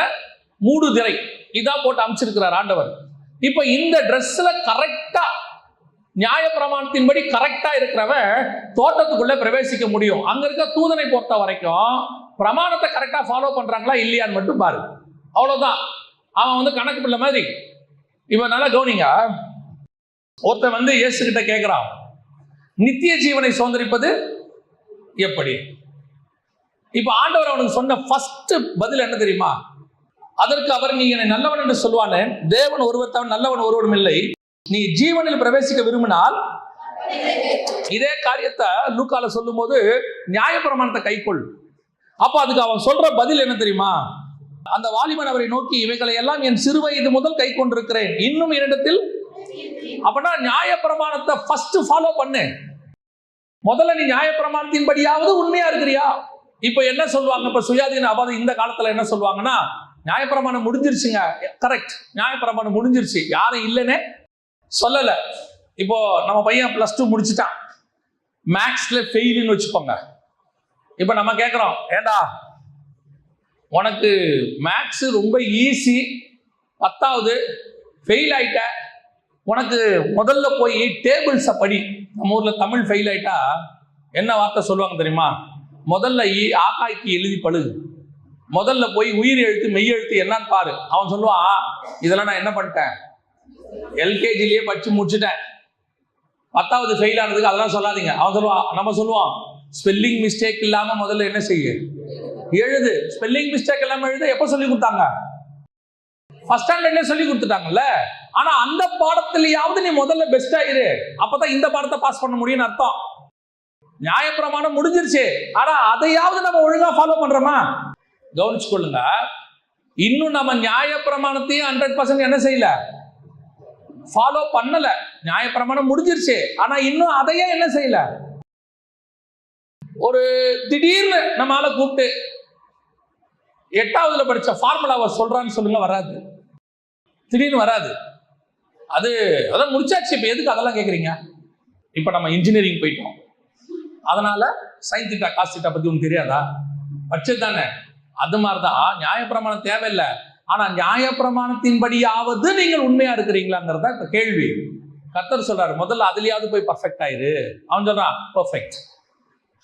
மூடு திரை இதான் போட்டு அமைச்சிருக்கிறார் ஆண்டவர். இப்ப இந்த ட்ரெஸ்ல கரெக்டா நியாய பிரமாணத்தின்படி கரெக்டா இருக்கிறவன் தோட்டத்துக்குள்ள பிரவேசிக்க முடியும். அங்க இருக்க தூதனை பொறுத்த வரைக்கும் பிரமாணத்தை கரெக்டா ஃபாலோ பண்றாங்களா இல்லையான்னு மட்டும் பாரு, அவ்வளவுதான். அவன் வந்து கணக்கு பிள்ளை மாதிரி. இவன் நல்லா கவனிங்க. ஒருத்தன் இயேசு கிட்ட கேட்கிறான், நித்திய ஜீவனை சுதந்திரிப்பது எப்படி? இப்ப ஆண்டவர் அவனுக்கு சொன்ன ஃபர்ஸ்ட் பதில் என்ன தெரியுமா? அதற்கு அவர், நீ என்னை நல்லவன் என்று சொல்வானே, தேவன் ஒருவர் தவிர நல்லவன் ஒருவரும் இல்லை. நீ ஜீவனில் பிரவேசிக்க விரும்பினால் இதே காரியத்தை லூக்கால சொல்லும் போது நியாயப்பிரமாணத்தை கைக்கொள். அப்ப அதுக்கு அவன் சொல்ற பதில் என்ன தெரியுமா? அந்த வாலிபன் அவரை நோக்கி, இவைகளை எல்லாம் என் சிறு வயது முதல் கை கொண்டிருக்கிறேன், இன்னும் என்னிடத்தில். அப்படின்னா நியாயப்பிரமாணத்தை ஃபர்ஸ்ட் ஃபாலோ பண்ணு. முதல்ல நீ நியாயப்பிரமாணத்தின்படியாவது உண்மையா இருக்கிறியா? இப்ப என்ன சொல்லுவாங்க, இப்ப சுயாதீன அபாதம் இந்த காலத்துல என்ன சொல்லுவாங்கன்னா, நியாயப்பிரமாணம் முடிஞ்சிருச்சுங்க. கரெக்ட், நியாயப்பிரமாணம் முடிஞ்சிருச்சு, யாரும் இல்லைன்னே சொல்லல. இப்போ நம்ம பையன் +2 முடிச்சுட்டான், மேக்ஸ்ல ஃபெயில்னு வச்சுக்கோங்க. இப்ப நம்ம கேட்கிறோம், ஏண்டா உனக்கு மேக்ஸ் ரொம்ப ஈஸி, 10வது ஃபெயில் ஆயிட்ட, உனக்கு முதல்ல போய் டேபிள்ஸை படி. நம்ம ஊர்ல தமிழ் ஃபெயில் ஆயிட்டா என்ன வார்த்தை சொல்லுவாங்க தெரியுமா? முதல்ல ஆகாய்க்கு எழுதி பழகு, முதல்ல போய் உயிர் எழுத்து மெய் எழுத்து என்னன்னு பாரு. அவன் சொல்லுவான், இதெல்லாம் நான் என்ன பண்ணிட்டேன், எல்கேஜிலேயே படிச்சு முடிச்சுட்டேன், 10வது ஃபெயில் ஆனதுக்கு அதெல்லாம் சொல்லாதீங்க. அவன் சொல்லுவான், நம்ம சொல்லுவான், ஸ்பெல்லிங் மிஸ்டேக் இல்லாம முதல்ல என்ன செய்ய, எழுது. ஸ்பெல்லிங் மிஸ்டேக் இல்லாம எழுத எப்ப சொல்லி கொடுத்தாங்க? ஃபர்ஸ்ட் ஸ்டாண்டர்ட்ல சொல்லி கொடுத்துட்டாங்கல்ல. ஆனா அந்த பாடத்திலேயாவது நீ முதல்ல பெஸ்டா இரு, அப்பதான் இந்த பாடத்தை பாஸ் பண்ண முடியும்னு அர்த்தம். நியாயப்பிரமாணம் முடிஞ்சிருச்சு, ஆனா அதையாவது நம்ம ஒழுங்கா ஃபாலோ பண்றோமா? கவனிச்சு கொள்ளுங்க. இன்னும் நம்ம நியாயப்பிரமாணத்தையும் 100% என்ன செய்யல, ஃபாலோ பண்ணல. நியாயப்பிரமாணம் முடிஞ்சிருச்சு, ஆனா இன்னும் அதையே என்ன செய்யல. ஒரு திடீர்னு நம்ம ஆளை கூப்பிட்டு 8வதுல படிச்ச ஃபார்முலாவை சொல்றான்னு சொல்லுங்க, வராது, திடீர்னு வராது. அதான் முடிச்சாச்சு, இப்ப எதுக்கு அதெல்லாம் கேட்குறீங்க? இப்ப நம்ம இன்ஜினியரிங் போயிட்டோம், அதனால சைன் தீட்டா காஸ் தீட்டா பத்தி ஒன்று தெரியாதா? படிச்சது தானே. அது மாதிரிதான் நியாயப்பிரமாணம் தேவையில்லை, ஆனா நியாயப்பிரமாணத்தின்படியாவது நீங்கள் உண்மையா இருக்கிறீங்களாங்கிறத இப்ப கேள்வி. கர்த்தர் சொல்றாரு, முதல்ல அதுலயாவது போய் பர்ஃபெக்ட் ஆயிரு. அவன் சொல்றான் பர்ஃபெக்ட்.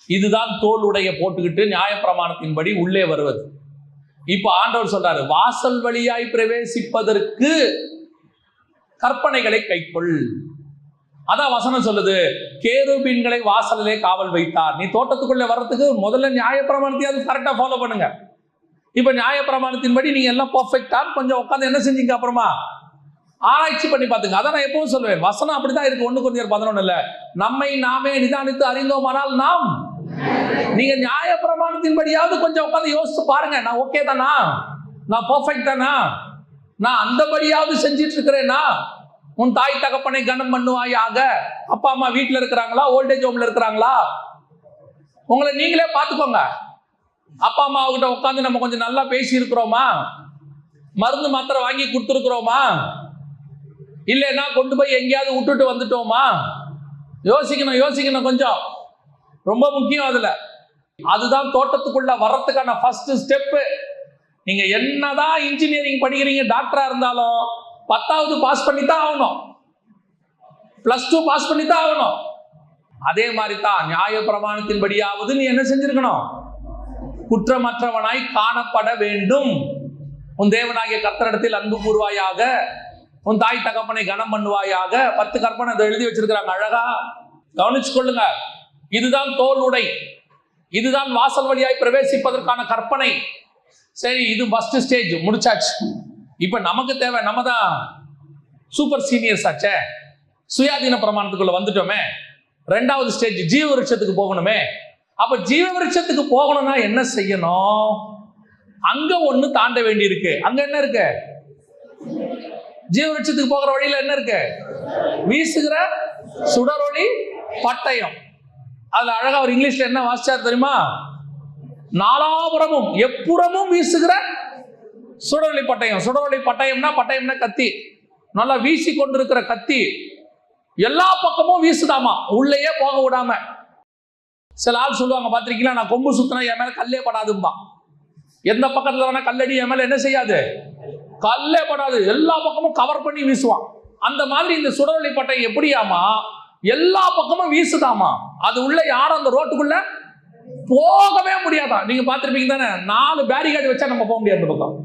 இதுதான் தோலுடைய போட்டுக்கிட்டு நியாயப்பிரமாணத்தின்படி உள்ளே வருவது. இப்ப ஆண்டவர் சொல்றாரு, வாசல் வழியாய் பிரவேசிப்பதற்கு கற்பனைகளை கைக்கொள். அதான் வசனம் சொல்லுது, கேருபீன்களை வாசலிலே காவல் வைத்தார். நீ தோட்டத்துக்குள்ளே வர்றதுக்கு முதல்ல நியாயப்பிரமாணத்தையாவது கரெக்டா ஃபாலோ பண்ணுங்க. இப்ப நியாயப்பிரமாணத்தின்படி நீங்க எல்லாம் பர்ஃபெக்டா கொஞ்சம் உட்காந்து என்ன செஞ்சீங்க, அப்புறமா ஆராய்ச்சி பண்ணி பார்த்துங்க. அதான் நான் எப்பவும் சொல்லுவேன், வசனம் அப்படிதான் இருக்கு. 1 Corinthians 11 நம்மை நாமே நிதானித்து அறிந்தோமானால் நாம். நீங்க நியாய பிரமாணத்தின்படியாவது கொஞ்சம் உட்காந்து யோசிச்சு பாருங்க. நான் ஓகே தானா? நான் பெர்ஃபெக்ட் தானா? நான் அந்தபடியாவது செஞ்சிட்டு இருக்கிறேன்னா? உன் தாய் தகப்பனை கனம் பண்ணுவாயாக. அப்பா அம்மா வீட்டில் இருக்கிறாங்களா? ஓல்டேஜ் ஹோம்ல இருக்கிறாங்களா? உங்களை நீங்களே பார்த்துக்கோங்க. அப்பா அம்மா கிட்ட உட்காந்து நம்ம கொஞ்சம் நல்லா பேசி இருக்கிறோமா? மருந்து மாத்திரை வாங்கி கொடுத்துருக்குறோமா? இல்லைன்னா கொண்டு போய் எங்கேயாவது விட்டுட்டு வந்துட்டோமா? யோசிக்கணும் கொஞ்சம். ரொம்ப முக்கியம். அதுதான் தோட்டத்துக்குள்ள வர்றதுக்கான ஃபர்ஸ்ட் ஸ்டெப்பு. நீங்க என்னதான் இன்ஜினியரிங் படிக்கிறீங்க, டாக்டரா இருந்தாலும் 10வது பாஸ் பண்ணி தான் ஆகணும், +2 பாஸ் பண்ணி தான் ஆகணும். அதே மாதிரி தான் நியாய பிரமாணத்தின்படியாவது நீ என்ன செஞ்சிருக்கணும்? குற்றமற்றவனாய் காணப்பட வேண்டும். உன் தேவனாகிய கர்த்தரிடத்தில் அன்பு கூறுவாயாக, உன் தாய் தகப்பனை கனம் பண்ணுவாயாக. 10 கற்பனை எழுதி வச்சிருக்கிறாங்க, அழகா கவனிச்சு கொள்ளுங்க. இதுதான் தோல் உடை, இதுதான் வாசல் வழியாய் பிரவேசிப்பதற்கான கற்பனை. சரி, இது ஃபர்ஸ்ட் ஸ்டேஜ் முடிச்சாச்சு. இப்ப நமக்கு தேவை, நம்ம தான் சூப்பர் சீனியர்ஸ் ஆச்சே, சுயாதீன பிரமாணத்துக்குள்ள வந்துட்டோமே. 2வது ஸ்டேஜ் ஜீவ விருட்சத்துக்கு போகணுமே. அப்ப ஜீவ விருட்சத்துக்கு போகணும்னா என்ன செய்யணும்? அங்க ஒண்ணு தாண்ட வேண்டி இருக்கு. அங்க என்ன இருக்கு? ஜீவ விருட்சத்துக்கு போகிற வழியில என்ன இருக்கு? வீசுகிற சுடரொளி பட்டயம். அதுல அழகா ஒரு இங்கிலீஷ்ல என்ன வாசிச்சார் தெரியுமா? நாலாபுரமும் எப்புறமும் வீசுகிற சுடரொளி பட்டயம். சுடரொளி பட்டயம்னா கத்தி. நல்லா வீசி கொண்டிருக்கிற கத்தி எல்லா பக்கமும் வீசுதாமா, உள்ளேயே போக விடாம. சில ஆள் சொல்லுவாங்க, பார்த்திருக்கீங்களா, நான் கொம்பு சுத்தினா என் மேல கல்லே படாதும்பா. எந்த பக்கத்துல வேணா கல்லடி என் மேல என்ன செய்யாது? கல்லே படாது. எல்லா பக்கமும் கவர் பண்ணி வீசுவான். அந்த மாதிரி இந்த சுடரொளி பட்டயம் எப்படியாமா? எல்லா பக்கமும் வீசுதாமா. அது உள்ள யாரும் அந்த ரோட்டுக்குள்ள போகவே முடியாதா. நீங்க பார்த்திருப்பீங்க தானே, 4 பேரிகார்டு வச்சா நம்ம போக முடியாது. அந்த பக்கம்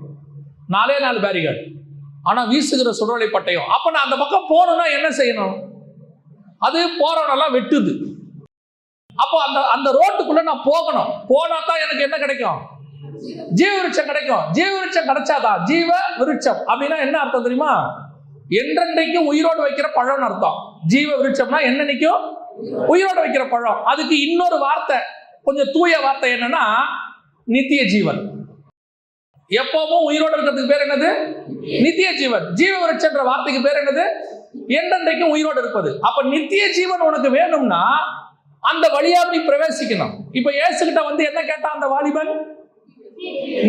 4 பேரிகார்டு. ஆனா வீசுகிற சுடரொளி பட்டயம். அப்ப நான் அந்த பக்கம் போகணும்னா என்ன செய்யணும்? அது போறவனெல்லாம் வெட்டுது. அப்போ அந்த ரோட்டுக்குள்ள நான் போகணும். போனா தான் எனக்கு என்ன கிடைக்கும்? ஜீவ விருட்சம் கிடைக்கும். ஜீவ விருட்சம் கிடைச்சாதான் ஜீவ விருட்சம் அப்படின்னா என்ன அர்த்தம் தெரியுமா? என்றென்றைக்கும் உயிரோடு வைக்கிற பழம்னு அர்த்தம். ஜீவ விருட்சம்னா என்னன்னைக்கும் உயிரோடு வைக்கிற பழம். அதுக்கு இன்னொரு வார்த்தை, கொஞ்சம் தூய வார்த்தை என்னன்னா நித்திய ஜீவன். எப்பவும் உயிரோடு இருக்கிறதுக்கு பேர் என்னது? நித்திய ஜீவன். ஜீவ விருட்சம்ன்ற வார்த்தைக்கு பேர் என்னது? என்றென்றைக்கும் உயிரோடு இருப்பது. அப்ப நித்திய ஜீவன் உனக்கு வேணும்னா அந்த வழியா நீ பிரவேசிக்கணும். இப்ப இயேசுகிட்ட வந்து என்ன கேட்டான் அந்த வாலிபன்?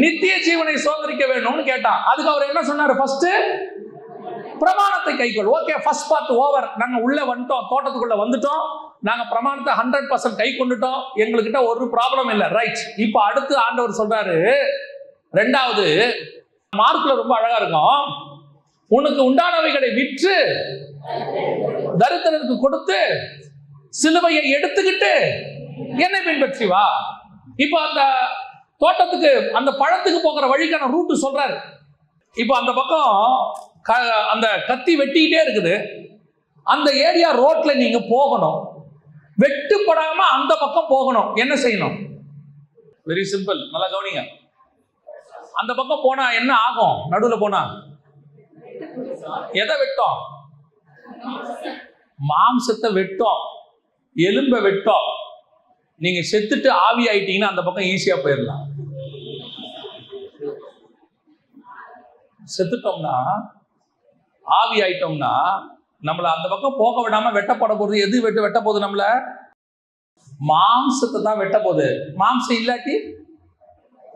நித்திய ஜீவனை சோதரிக்க வேணும்னு கேட்டான். அதுக்கு அவர் என்ன சொன்னாரு? ஃபர்ஸ்ட் பிரமாணத்தை கைக்கொள். Okay, first part over. நாங்க உள்ள வந்துட்டோம், தோட்டத்துக்குள்ள வந்துட்டோம், நாங்க பிரமாணத்தை 100% கை கொண்டுட்டோம், எங்ககிட்ட ஒரு ப்ராப்ளம் இல்லை. ரைட். இப்ப அடுத்து ஆண்டவர் சொல்றாரு, 2வது மார்க்ல ரொம்ப அழகா இருக்கும். உனக்கு உண்டானவைகளை விற்று தரித்திரருக்கு கொடுத்து சிலுவையை எடுத்துக்கிட்டு என்னை பின்பற்றி வா. இப்ப அந்த தோட்டத்துக்கு, அந்த பழத்துக்கு போகிற வழிக்கான ரூட் சொல்றாரு. இப்ப அந்த பக்கம் அந்த கத்தி வெட்டிக்கிட்டே இருக்குது. அந்த ஏரியா ரோட்ல நீங்க போகணும். வெட்டுப்படாம அந்த பக்கம் போகணும். என்ன செய்யணும்? Very simple. நல்லா கவனிங்க. அந்த பக்கம் போனா என்ன ஆகும்? நடுவுல போனா எதை வெட்டோம்? மாம்சத்தை வெட்டோம், எலும்பை வெட்டோம். நீங்க செத்துட்டு ஆவி ஆயிட்டீங்கன்னா அந்த பக்கம் ஈஸியா போயிடலாம். செத்துட்டோம்னா, ஆவி ஆயிட்டோம்னா நம்மள அந்த பக்கம் போக விடாம வெட்டப்பட போகுது. எது வெட்ட போகுது? நம்மள மாம்சத்தை தான் வெட்ட போகுது. மாம்சம் இல்லாட்டி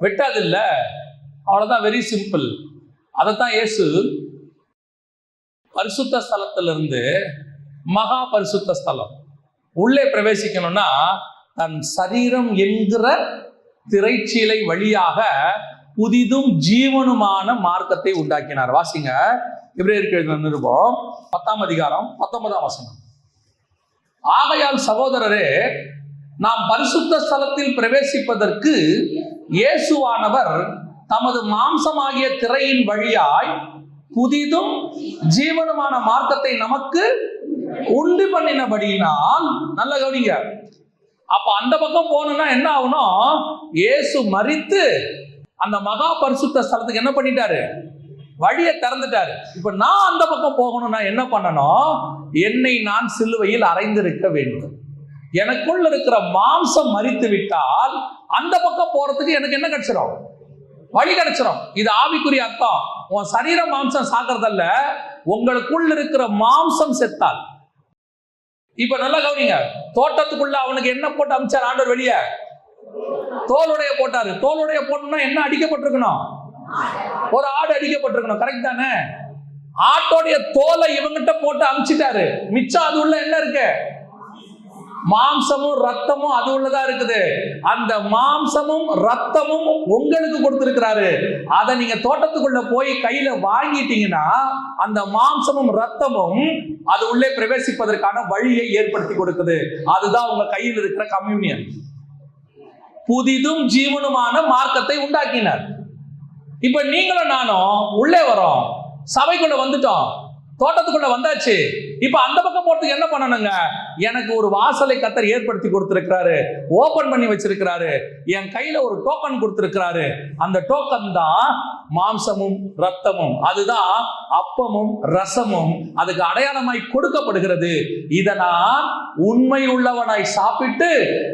வெட்டாது இல்ல. அவ்வளவுதான். Very simple. அதைத்தான் இயேசு பரிசுத்த ஸ்தலத்திலிருந்து மகா பரிசுத்த ஸ்தலம் உள்ளே பிரவேசிக்கணும்னா தன் சரீரம் என்கிற திரைச்சீலை வழியாக புதிதும் ஜீவனுமான மார்க்கத்தை உண்டாக்கினார். வாசிங்க, எபிரேயருக்கு எழுதின நிருபம் 10ஆம் அதிகாரம் 19ஆம் வசனம். ஆகையால் சகோதரரே, நாம் பரிசுத்த ஸ்தலத்தில் பிரவேசிப்பதற்கு இயேசுவானவர் தமது மாம்சமாகிய திரையின் வழியாய் புதிதும் ஜீவனுமான மார்க்கத்தை நமக்கு உண்டு பண்ணினபடியினால். நல்ல கவனிங்க. அப்ப அந்த பக்கம் போகணும்னா என்ன ஆகணும்? இயேசு மரித்து அந்த மகா பரிசுத்த ஸ்தலத்துக்கு என்ன பண்ணிட்டாரு? வழியை திறந்துட்டாரு. இப்ப நான் அந்த பக்கம் போகணும்னா என்ன பண்ணணும்? என்னை நான் சிலுவையில் அறைந்திருக்க வேண்டும். எனக்குள்ள இருக்கிற மாம்சம் மரித்து விட்டால் அந்த பக்கம் போறதுக்கு எனக்கு என்ன கிடைச்சிடும்? வழி கிடைச்சிடும். இது ஆவிக்குரிய அர்த்தம். உன் சரீர மாம்சம் சாகிறதல்ல, உங்களுக்குள்ள இருக்கிற மாம்சம் செத்தால். இப்ப நல்லா கவனிங்க. தோட்டத்துக்குள்ள அவனுக்கு என்ன போட்டு அமிச்சார் ஆண்டவர்? வெளியே தோலுடைய போட்டாரு. தோலுடைய போட்டோம்னா என்ன அடிக்கப்பட்டிருக்கணும்? ஒரு ஆடு அடிக்கப்பட்டிருக்கணும். கரெக்ட் தானே? ஆட்டோடைய தோலை இவங்கிட்ட போட்டு அமிச்சிட்டாரு. மிச்சம் அது உள்ள என்ன இருக்கு? மாம்சமும் ரத்தமும் அது உள்ளதா இருக்குது. அந்த மாம்சமும் ரத்தமும் உங்களுக்கு கொடுத்திருக்கிறாரு. அதை நீங்க தோட்டத்துக்குள்ள போய் கையில வாங்கிட்டீங்கன்னா அந்த மாம்சமும் ரத்தமும் அது உள்ளே பிரவேசிப்பதற்கான வழியை ஏற்படுத்தி கொடுக்குது. அதுதான் உங்க கையில் இருக்கிற கம்யூனியன். புதிதும் ஜீவனுமான மார்க்கத்தை உண்டாக்கினார். இப்ப நீங்களும் நானும் உள்ளே வரோம், சபைக்குள்ள வந்துட்டோம், தோட்டத்துக்குள்ள வந்தாச்சு. இப்ப அந்த பக்கம் போறதுக்கு என்ன பண்ணணுங்க? எனக்கு ஒரு வாசலை கர்த்தர் ஏற்படுத்தி கொடுத்திருக்கிறாரு, ஓபன் பண்ணி வச்சிருக்கிறாரு. என் கையில ஒரு டோக்கன் கொடுத்திருக்கிறாரு. அந்த டோக்கன் தான் மாம்சமும் ரத்தமும், அதுதான் அப்பமும் ரசமும். அதுக்கு அடையாளமாய் கொடுக்கப்படுகிறது. இதை நான் உண்மை உள்ளவனாய் சாப்பிட்டு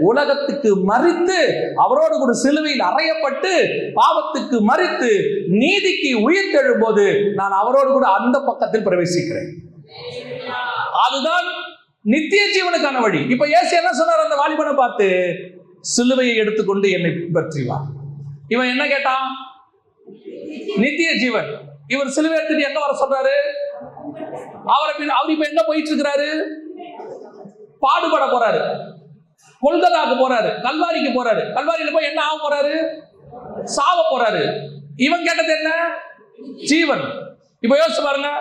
உலகத்துக்கு மரித்து அவரோடு கூட சிலுவையில் அறையப்பட்டு பாவத்துக்கு மரித்து நீதிக்கு உயிர் தெழும்போது நான் அவரோடு கூட அந்த பக்கத்தில் பிரவேசிக்கிறேன். அதுதான் நித்திய ஜீவனுக்கான வழி. இப்ப இயேசு என்ன சொன்னார் அந்த வாலிபனை பார்த்து? சிலுவையை எடுத்துக்கொண்டு என்னை பின்பற்றி வா. இவன் என்ன கேட்டான்? நித்திய ஜீவன். இவர் சிலுவை எடுத்துட்டு எங்க வர சொல்றாரு? அவர் இப்ப எங்க போயிட்டு இருக்கிறாரு? பாடுபட போறாரு, கொல்கத்தாக்கு போறாரு, கல்வாரிக்கு போறாரு. கல்வாரியில போய் என்ன ஆக போறாரு? சாவ போறாரு. இவன் கேட்டது என்ன? ஜீவன். இப்ப யோசிச்சு பாருங்க.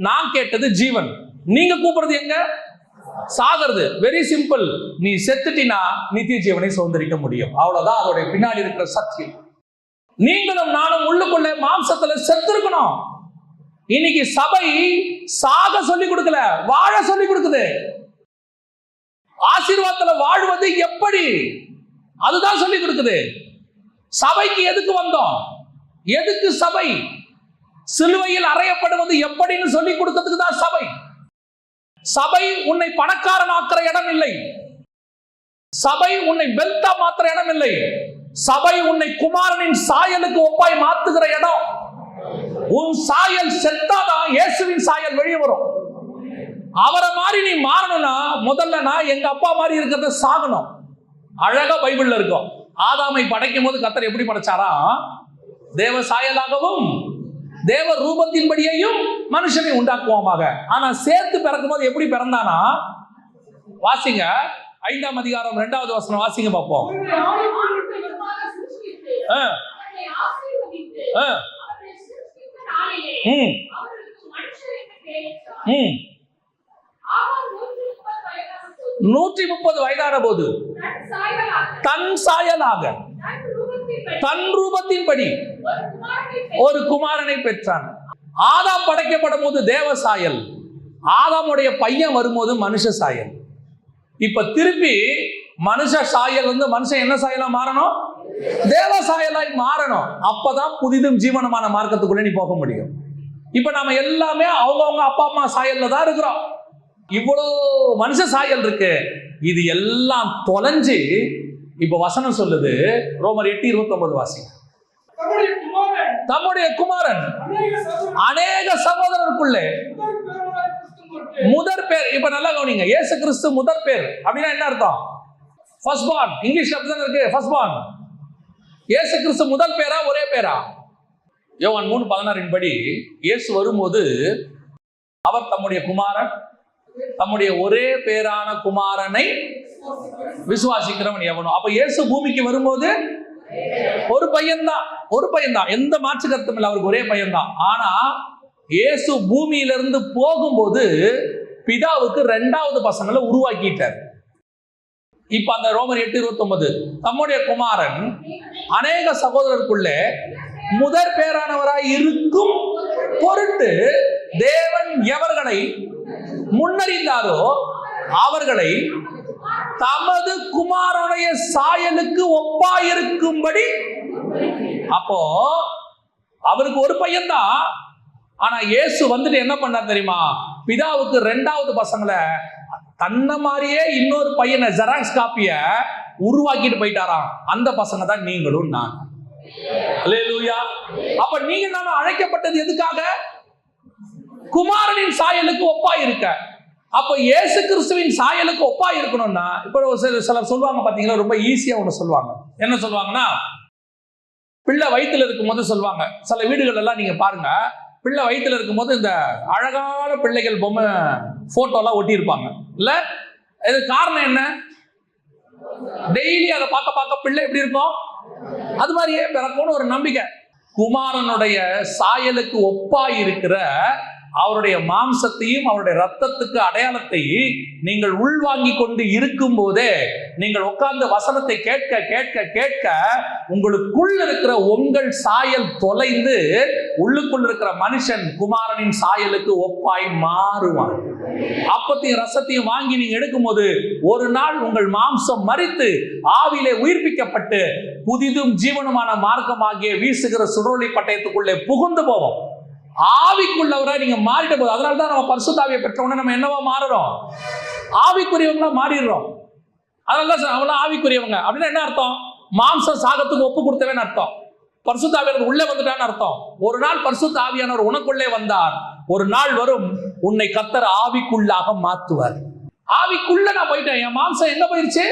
நான் கேட்டது ஜீவன், நீங்க கூப்பிடுறது எங்க? சாகிறது. Very simple. நீ செத்துட்டினா நித்திய ஜீவனை சுதந்திரிக்க முடியும். அவ்வளவுதான் அதோட பின்னாடி இருக்கிற சத்தியம். நீங்களும் நானும் உள்ளுக்குள்ள மாம்சத்துல செத்துருக்கணும். இன்னைக்கு சபை சாக சொல்லி கொடுக்கல, வாழ சொல்லி கொடுக்குது. ஆசீர்வாதத்துல வாழ்வது எப்படி, அதுதான் சொல்லி கொடுக்குது. சபைக்கு எதுக்கு வந்தோம்? எதுக்கு சபை? சிலுவையில் அறையப்படுவது எப்படின்னு சொல்லி கொடுக்கிறதுக்கு தான் சபை. சபை உன்னை பணக்காரன் ஆக்குற இடம் இல்லை. சபை உன்னை பெல்தா மாத்துற இடம் இல்லை. சபை உன்னை குமாரனின் சாயலுக்கு ஒப்பாய் மாத்துகிற இடம். உன் சாயல் செத்தாதான் இயேசுவின் சாயல் வெளியே வரும். அவரை மாதிரி நீ மாறணும்னா முதல்ல நான் எங்க அப்பா மாதிரி இருக்கிறத சாகணும். அழகா பைபிள்ல இருக்கும். ஆதாமை படைக்கும் போது கர்த்தர் எப்படி படைச்சாரா? தேவ சாயலாகவும் தேவ ரூபத்தின்படியையும் மனுஷனை உண்டாக்குவோமாக. ஆனா சேர்த்து பிறக்கும் போது எப்படி பிறந்தானா? வாசிங்க 5ஆம் அதிகாரம் 2வது வசனம் வாசிங்க பார்ப்போம். நூற்றி 130 வயதான போது தன் சாயலாக தன் ரூபத்தின்படி ஒரு குமாரனை பெற்றான். ஆதாம் படைக்கப்படும் போது தேவ சாயல், ஆதாமுடைய பையன் வரும்போது மனுஷ சாயல். இப்ப திருப்பி மனுஷ சாயல் வந்து மனுஷன் என்ன சாயலா மாறணும்? தேவ சாயலாய் மாறணும். அப்பதான் புதிதும் ஜீவனமான மார்க்கத்துக்குள்ள நீ போக முடியும். இப்ப நாம எல்லாமே அவங்கவுங்க அப்பா அம்மா சாயல்ல தான் இருக்கிறோம். இவ்வளோ மனுஷ சாயல் இருக்கு. இது எல்லாம் தொலைஞ்சு இப்ப வசனம் சொல்லுது, ரோமர் 8:29 வாசிங்க. தம்முடைய குமாரன் அநேக சகோதரருக்குள்ளே முதற் பேர். இப்ப நல்லா கவனிங்க. இயேசு கிறிஸ்து முதற் பேர் அப்படின்னா என்ன அர்த்தம்? First born. இங்கிலீஷ்ல அப்படிதான் இருக்கு, ஃபர்ஸ்ட் பார்ன். இயேசு கிறிஸ்து முதல் பேரா ஒரே பேரா? யோவான் 3:16 படி இயேசு வரும்போது அவர் தம்முடைய குமாரன், தம்முடைய ஒரே பேரான குமாரனை விசுவாசிக்கிறவன் எவனோ. அப்ப இயேசு பூமிக்கு வரும்போது ஒரு பையன்தான், ஒரு பையன்தான், எந்த மாற்று கருத்தும் இல்லை, அவருக்கு ஒரே பையன்தான். ஆனா இயேசு பூமியிலிருந்து போகும்போது பிதாவுக்கு 2வது பசங்களை உருவாக்கிட்டார். இப்ப அந்த ரோமர் 8:29 தம்முடைய குமாரன் அநேக சகோதரருக்குள்ளே முதற் பேரானவராய் இருக்கும் பொருட்டு தேவன் எவர்களை முன்னறிந்தாரோ அவர்களை தமது குமாரனுடைய சாயலுக்கு ஒப்பாயிருக்கும்படி. அப்போ அவருக்கு ஒரு பையன்தான், ஆனா இயேசு வந்துட்டு என்ன பண்ணார் தெரியுமா? பிதாவுக்கு 2வது பசங்களை தன்ன மாதிரியே இன்னொரு பையனை ஜெராக்ஸ் காப்பிய உருவாக்கிட்டு போயிட்டாராம். அந்த பசங்க தான் நீங்களும் நான். அல்லேலூயா. அப்ப நீங்க நானும் அழைக்கப்பட்டது எதுக்காக? குமாரனின் சாயலுக்கு ஒப்பா இருக்க. அப்ப இயேசு கிறிஸ்துவின் சாயலுக்கு ஒப்பா இருக்கணும்னா, இப்ப சிலர் சொல்லுவாங்க பாத்தீங்களா, ரொம்ப ஈஸியா ஒண்ணு சொல்லுவாங்க. என்ன சொல்லுவாங்கன்னா, பிள்ளை வயிற்றுல இருக்கும் போது சொல்லுவாங்க, சில வீடுகள் எல்லாம் நீங்க பாருங்க, பிள்ளை வயிற்றுல இருக்கும் போது இந்த அழகான பிள்ளைகள் பொம்மை போட்டோ எல்லாம் ஒட்டி இருப்பாங்க இல்ல? இது காரணம் என்ன? டெய்லி அதை பார்க்க பார்க்க பிள்ளை எப்படி இருக்கும், அது மாதிரியே பிறக்கும்னு ஒரு நம்பிக்கை. குமாரனுடைய சாயலுக்கு ஒப்பா இருக்கிற அவருடைய மாம்சத்தையும் அவருடைய ரத்தத்துக்கு அடையாளத்தை நீங்கள் உள்வாங்கி கொண்டு இருக்கும் போதே, நீங்கள் உட்கார்ந்து வசனத்தை கேட்க கேட்க கேட்க உங்களுக்குள் இருக்கிற உங்கள் சாயல் தொலைந்து உள்ளுக்குள் இருக்கிற மனுஷன் குமாரனின் சாயலுக்கு ஒப்பாய் மாறுவான். அப்பத்தையும் ரசத்தையும் வாங்கி நீங்க எடுக்கும் போது ஒரு நாள் உங்கள் மாம்சம் மரித்து ஆவியிலே உயிர்ப்பிக்கப்பட்டு புதிதும் ஜீவனுமான மார்க்கமாகிய வீசுகிற சுடரொளி பட்டயத்துக்குள்ளே புகுந்து போவோம். ஆவிக்குள்ளவரை நீங்க மாறிட்ட போது, அதனாலதான் நம்ம பரிசுத்த ஆவியை பெற்றவொடனே நம்ம என்னவா மாறுறோம்? ஆவிக்குரியவங்களா மாறிடுறோம். அதனாலதான் அவங்கள ஆவிக்குரியவங்க அப்படின்னா என்ன அர்த்தம்? மாம்சம் சாகத்துக்கு ஒப்பு கொடுத்தவன்னு அர்த்தம். பரிசுத்த ஆவியானவர் உள்ளே வந்துட்டான்னு அர்த்தம். ஒரு நாள் பரிசுத்த ஆவியானவர் உனக்குள்ளே வந்தார், ஒரு நாள் வரும் உன்னை கர்த்தர் ஆவிக்குள்ளாக மாத்துவார். ஆவிக்குள்ள நான் போயிட்டேன், என் மாம்சம் எங்க போயிருச்சு?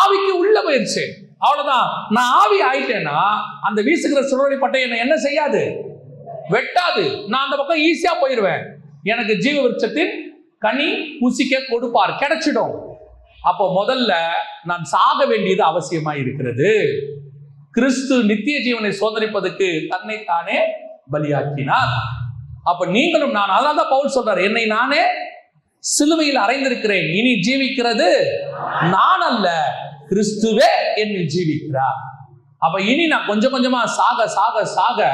ஆவிக்கு உள்ள போயிருச்சு. அவ்வளவுதான். நான் ஆவி ஆயிட்டேன்னா அந்த வீசுகிற சுடரொளி பட்டயம் என்ன செய்யாது? வெட்டாது. நான் அந்த பக்கம் ஈஸியா போயிருவேன். எனக்கு ஜீவ விருட்சத்தின் கனி புசிக்க கொடுப்பார், கிடைச்சிடும். அப்போ முதல்ல நான் சாக வேண்டியது அவசியமா இருக்கிறது. கிறிஸ்து நித்திய ஜீவனை சோதரிப்பதற்கு தன்னைத்தானே பலியாக்கினார். அப்ப நீங்களும் நான், அதனால்தான் பவுல் சொல்றார், என்னை நானே சிலுவையில் அறைந்திருக்கிறேன், இனி ஜீவிக்கிறது நான் அல்ல, கிறிஸ்துவே என்னில் ஜீவிக்கிறார். அப்ப இனி நான் கொஞ்சம் கொஞ்சமா சாக சாக சாக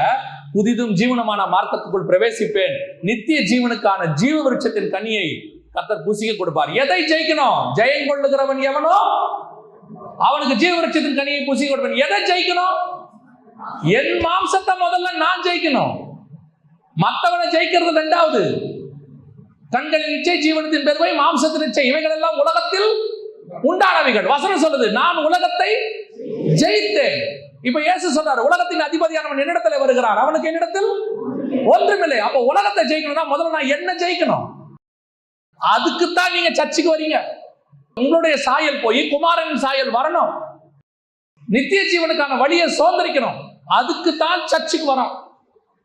புதிதும் ஜீவனமான மார்க்கத்துக்குள் பிரவேசிப்பேன். நித்திய ஜீவனுக்கான ஜீவ விருட்சத்தின் கனியை கர்த்தர் புசிக்க கொடுப்பார். எதை ஜெயிக்கணும்? ஜெயம் கொள்ளுகிறவன் எவனோ அவனுக்கு ஜீவ விருட்சத்தின் கனியை புசிக்க கொடுப்பேன். எதை ஜெயிக்கணும்? என் மாம்சத்தை முதல்ல நான் ஜெயிக்கணும். மற்றவனை ஜெயிக்கிறது 2வது. கண்களின் நிச்சய ஜீவனத்தின் பெருமை, மாம்சத்தின் நிச்சயம், இவைகள் எல்லாம் உலகத்தில் உண்டானவைகள். வசனம் சொல்லுது, நான் உலகத்தை ஜெயித்தேன். இப்ப இயேசு சொல்றாரு, உலகத்தின் அதிபதியானவன் என்னிடத்துல வருகிறான், அவனுக்கு என்னிடத்தில் ஒன்றுமில்லை. அப்ப உலகத்தை ஜெயிக்கணும்னா முதல்ல நான் என்ன ஜெயிக்கணும்? அதுக்குத்தான் நீங்க சர்ச்சுக்கு வரீங்க. உங்களுடைய சாயல் போய் குமாரனின் சாயல் வரணும். நித்திய ஜீவனுக்கான வழியை சுதந்திரிக்கணும். அதுக்குத்தான் சர்ச்சுக்கு வரோம்.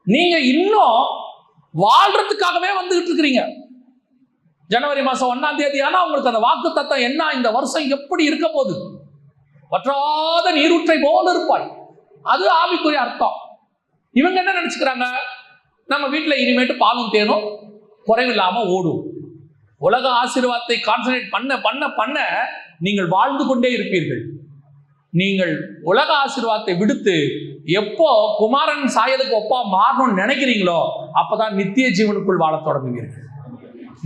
நீங்க இன்னும் வாழ்றதுக்காகவே வந்துகிட்டு இருக்கிறீங்க. ஜனவரி மாசம் 1ஆம் தேதி ஆனா உங்களுக்கு அந்த வாக்கு தத்தம் என்ன, இந்த வருஷம் எப்படி இருக்க போகுது, வற்றாத நீரூற்றை போல இருப்பாய், அது ஆவிக்குரிய அர்த்தம். இவங்க என்ன நினைச்சுக்கிறாங்க? நம்ம வீட்டுல இனிமேட்டு பாலும் தேனும் குறைவில்லாம ஓடும். உலக ஆசீர்வாதத்தை கான்சன்ட்ரேட் பண்ண பண்ண பண்ண நீங்கள் வாழ்ந்து கொண்டே இருப்பீர்கள். நீங்கள் உலக ஆசீர்வாதத்தை விடுத்து எப்போ குமாரன் சாயலுக்கு ஒப்பா மாறணும்னு நினைக்கிறீங்களோ அப்பதான் நித்திய ஜீவனுக்குள் வாழ தொடங்குவீர்கள்.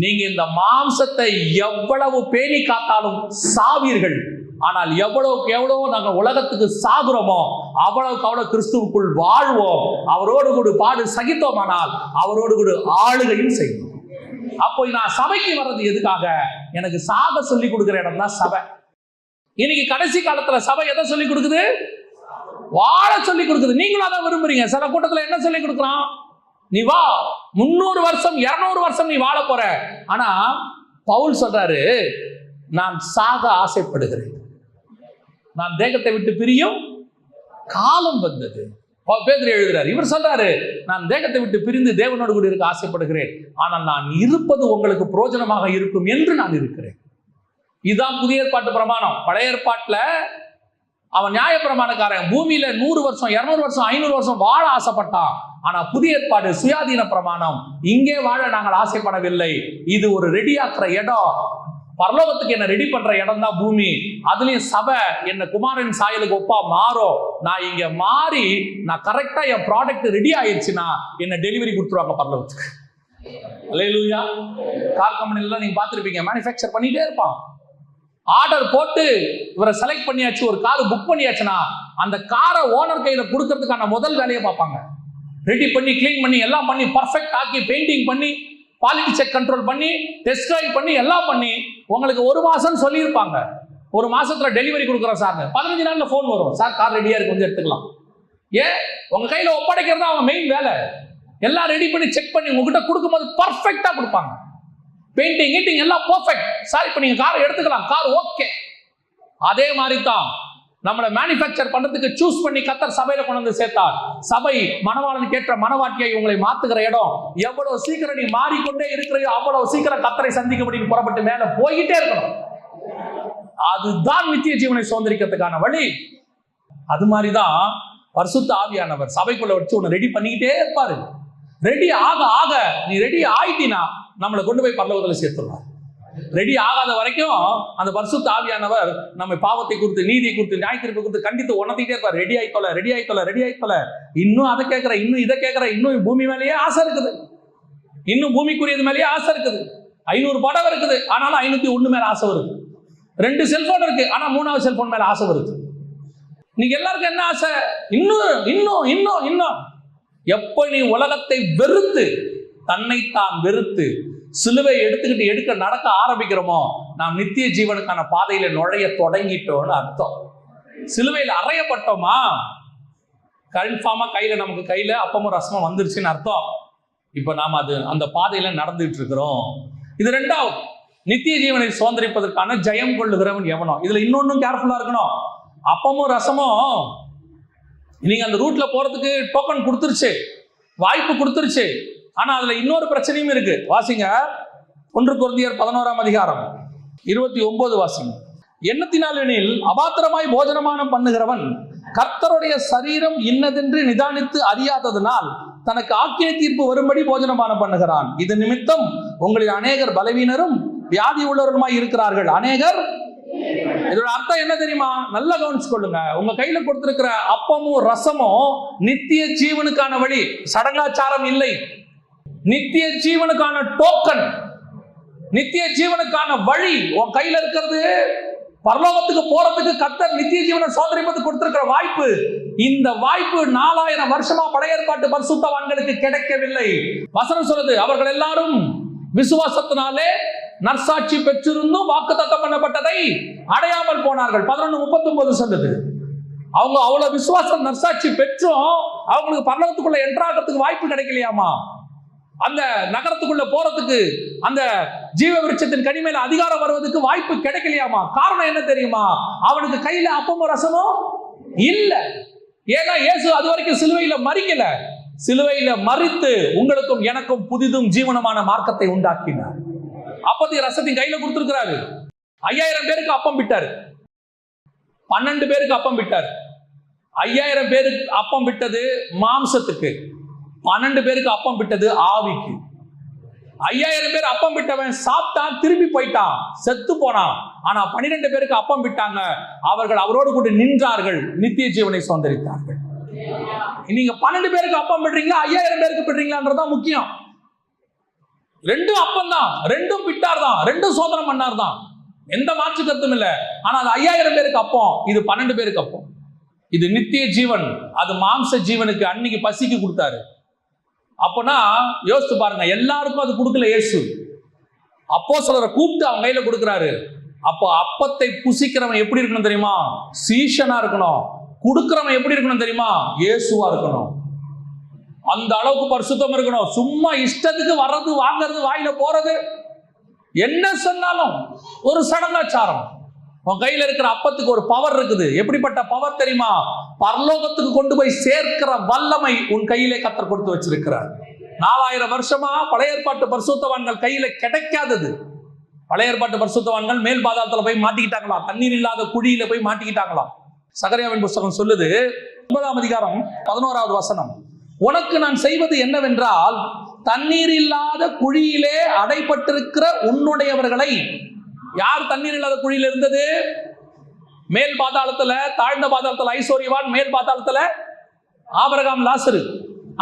நீங்க இந்த மாம்சத்தை எவ்வளவு பேணி காத்தாலும் சாவீர்கள். ஆனால் எவ்வளவுக்கு எவ்வளவு நாங்கள் உலகத்துக்கு சாகுறோமோ அவ்வளவுக்கு அவ்வளவு கிறிஸ்துவுக்குள் வாழ்வோம். அவரோடு கூட பாடு சகித்தோமானால் அவரோடு கூட ஆளுகையும் செய்வோம். அப்போ நான் சபைக்கு வர்றது எதுக்காக? எனக்கு சாக சொல்லி கொடுக்கிற இடம் தான் சபை. இன்னைக்கு கடைசி காலத்துல சபை எதை சொல்லி கொடுக்குது? வாழ சொல்லி கொடுக்குது. நீங்களும் அதான் விரும்புறீங்க. சில கூட்டத்துல என்ன சொல்லி கொடுக்குறான்? நீ வா, 300 வருஷம் 200 வருஷம் நீ வாழ போற. ஆனா பவுல் சொல்றாரு, நான் சாக ஆசைப்படுகிறேன், நான் தேகத்தை விட்டு பிரியும் காலம் வந்தது. பேதுரு எழுதுறாரு. இவர் சொல்றாரு, நான் தேகத்தை விட்டு பிரிந்து தேவனோடு கூட இருக்க ஆசைப்படுகிறேன், ஆனால் நான் இருப்பது உங்களுக்கு பிரயோஜனமாக இருக்கும் என்று நான் இருக்கிறேன். இதுதான் புதிய ஏற்பாட்டு பிரமாணம். பழைய ஏற்பாட்டுல அவன் நியாய பிரமாணக்காரன் பூமியில 100 வருஷம் 200 வருஷம் 500 வருஷம் வாழ ஆசைப்பட்டான். ஆனா புதிய ஏற்பாடு சுயாதீன பிரமாணம். இங்கே வாழ நாங்கள் ஆசைப்படவில்லை. இது ஒரு ரெடியாக்குற இடம். பரலோகத்துக்கு என்ன ரெடி பண்ற இடம் தான் பூமி. அதுலயும் சபை என்ன குமாரன் சாயலுக்கு ஒப்பா மாறும். நான் இங்க மாறி நான் கரெக்டா என் ப்ராடக்ட் ரெடி ஆயிடுச்சுன்னா என்ன டெலிவரி கொடுத்துருவாங்க பரலோகத்துக்கு. அல்லேலூயா. கார் கம்பெனிலாம் நீங்க பார்த்துருப்பீங்க, மேனுஃபேக்சர் பண்ணிட்டே இருப்பான். ஆர்டர் போட்டு இவரை செலக்ட் பண்ணியாச்சு, ஒரு கார் புக் பண்ணியாச்சுன்னா அந்த காரை ஓனர் கையில கொடுக்கறதுக்கான முதல் வேலையை பார்ப்பாங்க. ரெடி பண்ணி கிளீன் பண்ணி எல்லாம் பண்ணி பர்ஃபெக்ட் ஆக்கி பெயிண்டிங் பண்ணி குவாலிட்டி செக் கண்ட்ரோல் பண்ணி டெஸ்ட் டிரைவ் பண்ணி எல்லாம் பண்ணி உங்களுக்கு 1 மாசம் சொல்லியிருப்பாங்க. 1 மாசத்துல டெலிவரி கொடுக்குறோம் சார், 15 நாள்ல ஃபோன் வரும், சார் கார் ரெடியா இருக்கு கொஞ்சம் எடுத்துக்கலாம். ஏன் உங்க கையில ஒப்படைக்கிறது அவங்க மெயின் வேலை. எல்லாம் ரெடி பண்ணி செக் பண்ணி உங்ககிட்ட கொடுக்கும்போது பர்ஃபெக்டா கொடுப்பாங்க. பெயிண்டிங் கீட்டிங் எல்லாம் பர்ஃபெக்ட். சார் இப்போ நீங்க காரை எடுத்துக்கலாம், கார் ஓகே. அதே மாதிரி தான் நம்மளை மேனுஃபேக்சர் பண்றதுக்கு சூஸ் பண்ணி கர்த்தர் சபையில கொண்டு வந்து சேர்த்தார். சபை மணவாளனுக்கு ஏற்ற மணவாட்டியை உங்களை மாத்துகிற இடம். எவ்வளவு சீக்கிரம் நீ மாறிக்கொண்டே இருக்கிறையோ அவ்வளவு சீக்கிரம் கர்த்தரை சந்திக்கப்படி புறப்பட்டு மேல போய்கிட்டே இருக்கணும். அதுதான் நித்திய ஜீவனை சுதந்திரிக்கிறதுக்கான வழி. அது மாதிரிதான் பரிசுத்த ஆவியானவர் சபைக்குள்ள வச்சு உன்னை ரெடி பண்ணிக்கிட்டே இருப்பாரு. ரெடி ஆக ஆக நீ ரெடி ஆயிட்டினா நம்மளை கொண்டு போய் பரலோகத்துல சேர்த்துருவார். ரெடி ஆகாத வரைக்கும் அந்த பரிசுத்த ஆவியானவர் நம்ம பாவத்தை குறித்து, நீதியை குறித்து, நியாயத்தீர்ப்பை குறித்து கண்டித்து உணர்த்திட்டே இருப்பார். ரெடி ஆயிட்டோல, ரெடி ஆயிட்டோல, ரெடி ஆயிட்டோல, இன்னும் அதை கேட்கிற, இன்னும் இதை கேட்கிற, இன்னும் பூமி மேலேயே ஆசை இருக்குது, இன்னும் பூமிக்குரியது மேலேயே ஆசை இருக்குது. 500 படம் இருக்குது, ஆனாலும் 501 மேல ஆசை வருது. 2 செல்போன் இருக்கு, ஆனா 3வது செல்போன் மேல ஆசை வருது. நீங்க எல்லாருக்கும் என்ன ஆசை? இன்னும் இன்னும் இன்னும் இன்னும். எப்ப நீ உலகத்தை வெறுத்து, தன்னைத்தான் வெறுத்து சிலுவை எடுக்க நடக்க ஆரம்பிக்கிறோமோ நாம் நித்திய ஜீவனுக்கான பாதையில நுழைய தொடங்கிட்டோம்னு அர்த்தம். சிலுவையில் அறையப்பட்டோமா கன்ஃபார்மா நமக்கு கையில அப்பமும் ரசமும் வந்துருச்சுன்னு அர்த்தம். இப்ப நாம அந்த பாதையில நடந்துட்டு இருக்கிறோம். இது 2வது. நித்திய ஜீவனை சுதந்திரிப்பதற்கான ஜெயம் கொள்ளுகிறவன் எவனோ. இதுல இன்னொன்னும் கேர்ஃபுல்லா இருக்கணும். அப்பமும் ரசமும் நீங்க அந்த ரூட்ல போறதுக்கு டோக்கன் கொடுத்துருச்சு, வாய்ப்பு கொடுத்துருச்சு. ஆனா அதுல இன்னொரு பிரச்சனையும் இருக்கு. வாசிங்க 1 கொரிந்தியர் 11ஆம் அதிகாரம் 29 வாசிங்க. எண்ணத்தினாலெனில் அபாத்திரமாய் போஜனமானம் பண்ணுகிறவன் கர்த்தருடைய சரீரம் இன்னதென்று நிதானித்து அறியாததனால் தனக்கு ஆக்கினை தீர்ப்பு வரும்படி போஜனமானம் பண்ணுகிறான். இது நிமித்தம் உங்களில் அநேகர் பலவீனரும் வியாதி உள்ளவருமாய் இருக்கிறார்கள். அநேகர், இதோட அர்த்தம் என்ன தெரியுமா? நல்லா கவனிச்சு கொள்ளுங்க. உங்க கையில கொடுத்திருக்கிற அப்பமும் ரசமும் நித்திய ஜீவனுக்கான வழி, சடங்காச்சாரம் இல்லை. நித்திய ஜீவனுக்கான டோக்கன், நித்திய ஜீவனுக்கான வழி உன் கையில இருக்கிறது. பரலோகத்துக்கு போறதுக்கு கர்த்தர் நித்திய ஜீவனை சுதந்திரிப்பதற்கு கொடுத்திருக்கிற வாய்ப்பு. இந்த வாய்ப்பு 4000 வருஷமா பழைய ஏற்பாட்டு பரிசுத்தவான்களுக்கு கிடைக்கவில்லை. வசனம் சொல்லுது, அவர்கள் எல்லாரும் விசுவாசத்தினாலே நற்சாட்சி பெற்றிருந்தும் வாக்குத்தத்தம் பண்ணப்பட்டதை அடையாமல் போனார்கள். 11:39 சொல்லுது. அவங்க அவ்வளவு விசுவாசம் நற்சாட்சி பெற்றும் அவங்களுக்கு பரலோகத்துக்குள்ள என்ட்ராகிறதுக்கு வாய்ப்பு கிடைக்கலையாமா. அந்த நகரத்துக்குள்ள போறதுக்கு, அந்த ஜீவ விருட்சத்தின் கனி மேல அதிகாரம் வருவதற்கு வாய்ப்பு கிடைக்கலையாமா. காரணம் என்ன தெரியுமா? அவனுக்கு கையில அப்பமும் ரசமும் இல்ல. ஏன்னா இயேசு அது வரைக்கும் சிலுவையில மரிக்கல. சிலுவையில மரித்து உங்களுக்கும் எனக்கும் புதிதும் ஜீவனமான மார்க்கத்தை உண்டாக்கினார். அப்பத்தையும் ரசத்தையும் கையில கொடுத்திருக்கிறாரு. 5000 பேருக்கு அப்பம் விட்டாரு, 12 பேருக்கு அப்பம் விட்டாரு. 5000 பேருக்கு அப்பம் விட்டது மாம்சத்துக்கு, 12 பேருக்கு அப்பம் விட்டது ஆவிக்கு. 5000 பேர் அப்பம் விட்டவன் சாப்பிட்டான், திரும்பி போயிட்டான், செத்து போனான். ஆனா 12 பேருக்கு அப்பம் விட்டாங்க, அவர்கள் அவரோடு கூட நின்றார்கள், நித்திய ஜீவனை சுதந்திரித்தார்கள். நீங்க 12 பேருக்கு அப்பம் விடுறீங்களா, 5000 பேருக்கு விடுறீங்களான்றதான் முக்கியம். 2 அப்பம் தான், 2 பிட்டார் தான், 2 சோதனை பண்ணார் தான், எந்த மாற்று கருத்தும் இல்லை. ஆனா அது 5000 பேருக்கு அப்பம், இது 12 பேருக்கு அப்பம். இது நித்திய ஜீவன், அது மாம்ச ஜீவனுக்கு அன்னைக்கு பசிக்கு கொடுத்தாரு. அப்பனா யோசித்து பாருங்க, எல்லாருக்கும் அது கொடுக்கல இயேசு. அப்போஸ்தலரை கூப்பிட்டு அவங்க கையில கொடுக்கிறாரு. அப்போ அப்பத்தை புசிக்கிறவன் எப்படி இருக்கணும் தெரியுமா? சீஷனா இருக்கணும். கொடுக்கிறவன் எப்படி இருக்கணும் தெரியுமா? இயேசுவா இருக்கணும். அந்த அளவுக்கு பரிசுத்தம் இருக்கணும். சும்மா இஷ்டத்துக்கு வர்றது, வாங்கிறது, வாயில போறது, என்ன சொன்னாலும் ஒரு சடங்காச்சாரம். உன் கையில இருக்கிற அப்பத்துக்கு ஒரு பவர் இருக்குது. எப்படிப்பட்ட பவர் தெரியுமா? பரலோகத்துக்கு கொண்டு போய் சேர்க்கிற வல்லமை உன் கையிலே கர்த்தர் கொடுத்து வச்சிருக்கிறார். 4000 வருஷமா பழைய ஏற்பாட்டு பரிசுத்தவான்கள் கையில கிடைக்காதது. பழைய ஏற்பாட்டு பரிசுத்தவான்கள் மேல் பாதாளத்துல போய் மாட்டிக்கிட்டாங்களாம், தண்ணீர் இல்லாத குழியில போய் மாட்டிக்கிட்டாங்களாம். சகரியாவின் புஸ்தகம் சொல்லுது, 9ஆம் அதிகாரம் 11வது வசனம், உனக்கு நான் செய்வது என்னவென்றால் தண்ணீர் இல்லாத குழியிலே அடைப்பட்டிருக்கிற உன்னுடையவர்களை. யார் தண்ணீர் இல்லாத குழியில இருந்தது? மேல் பாதாளத்துல, தாழ்ந்த பாதாளத்துல ஐஸ்வர்யவான், மேல் பாதாளத்துல ஆபிரகாம், லாசரு.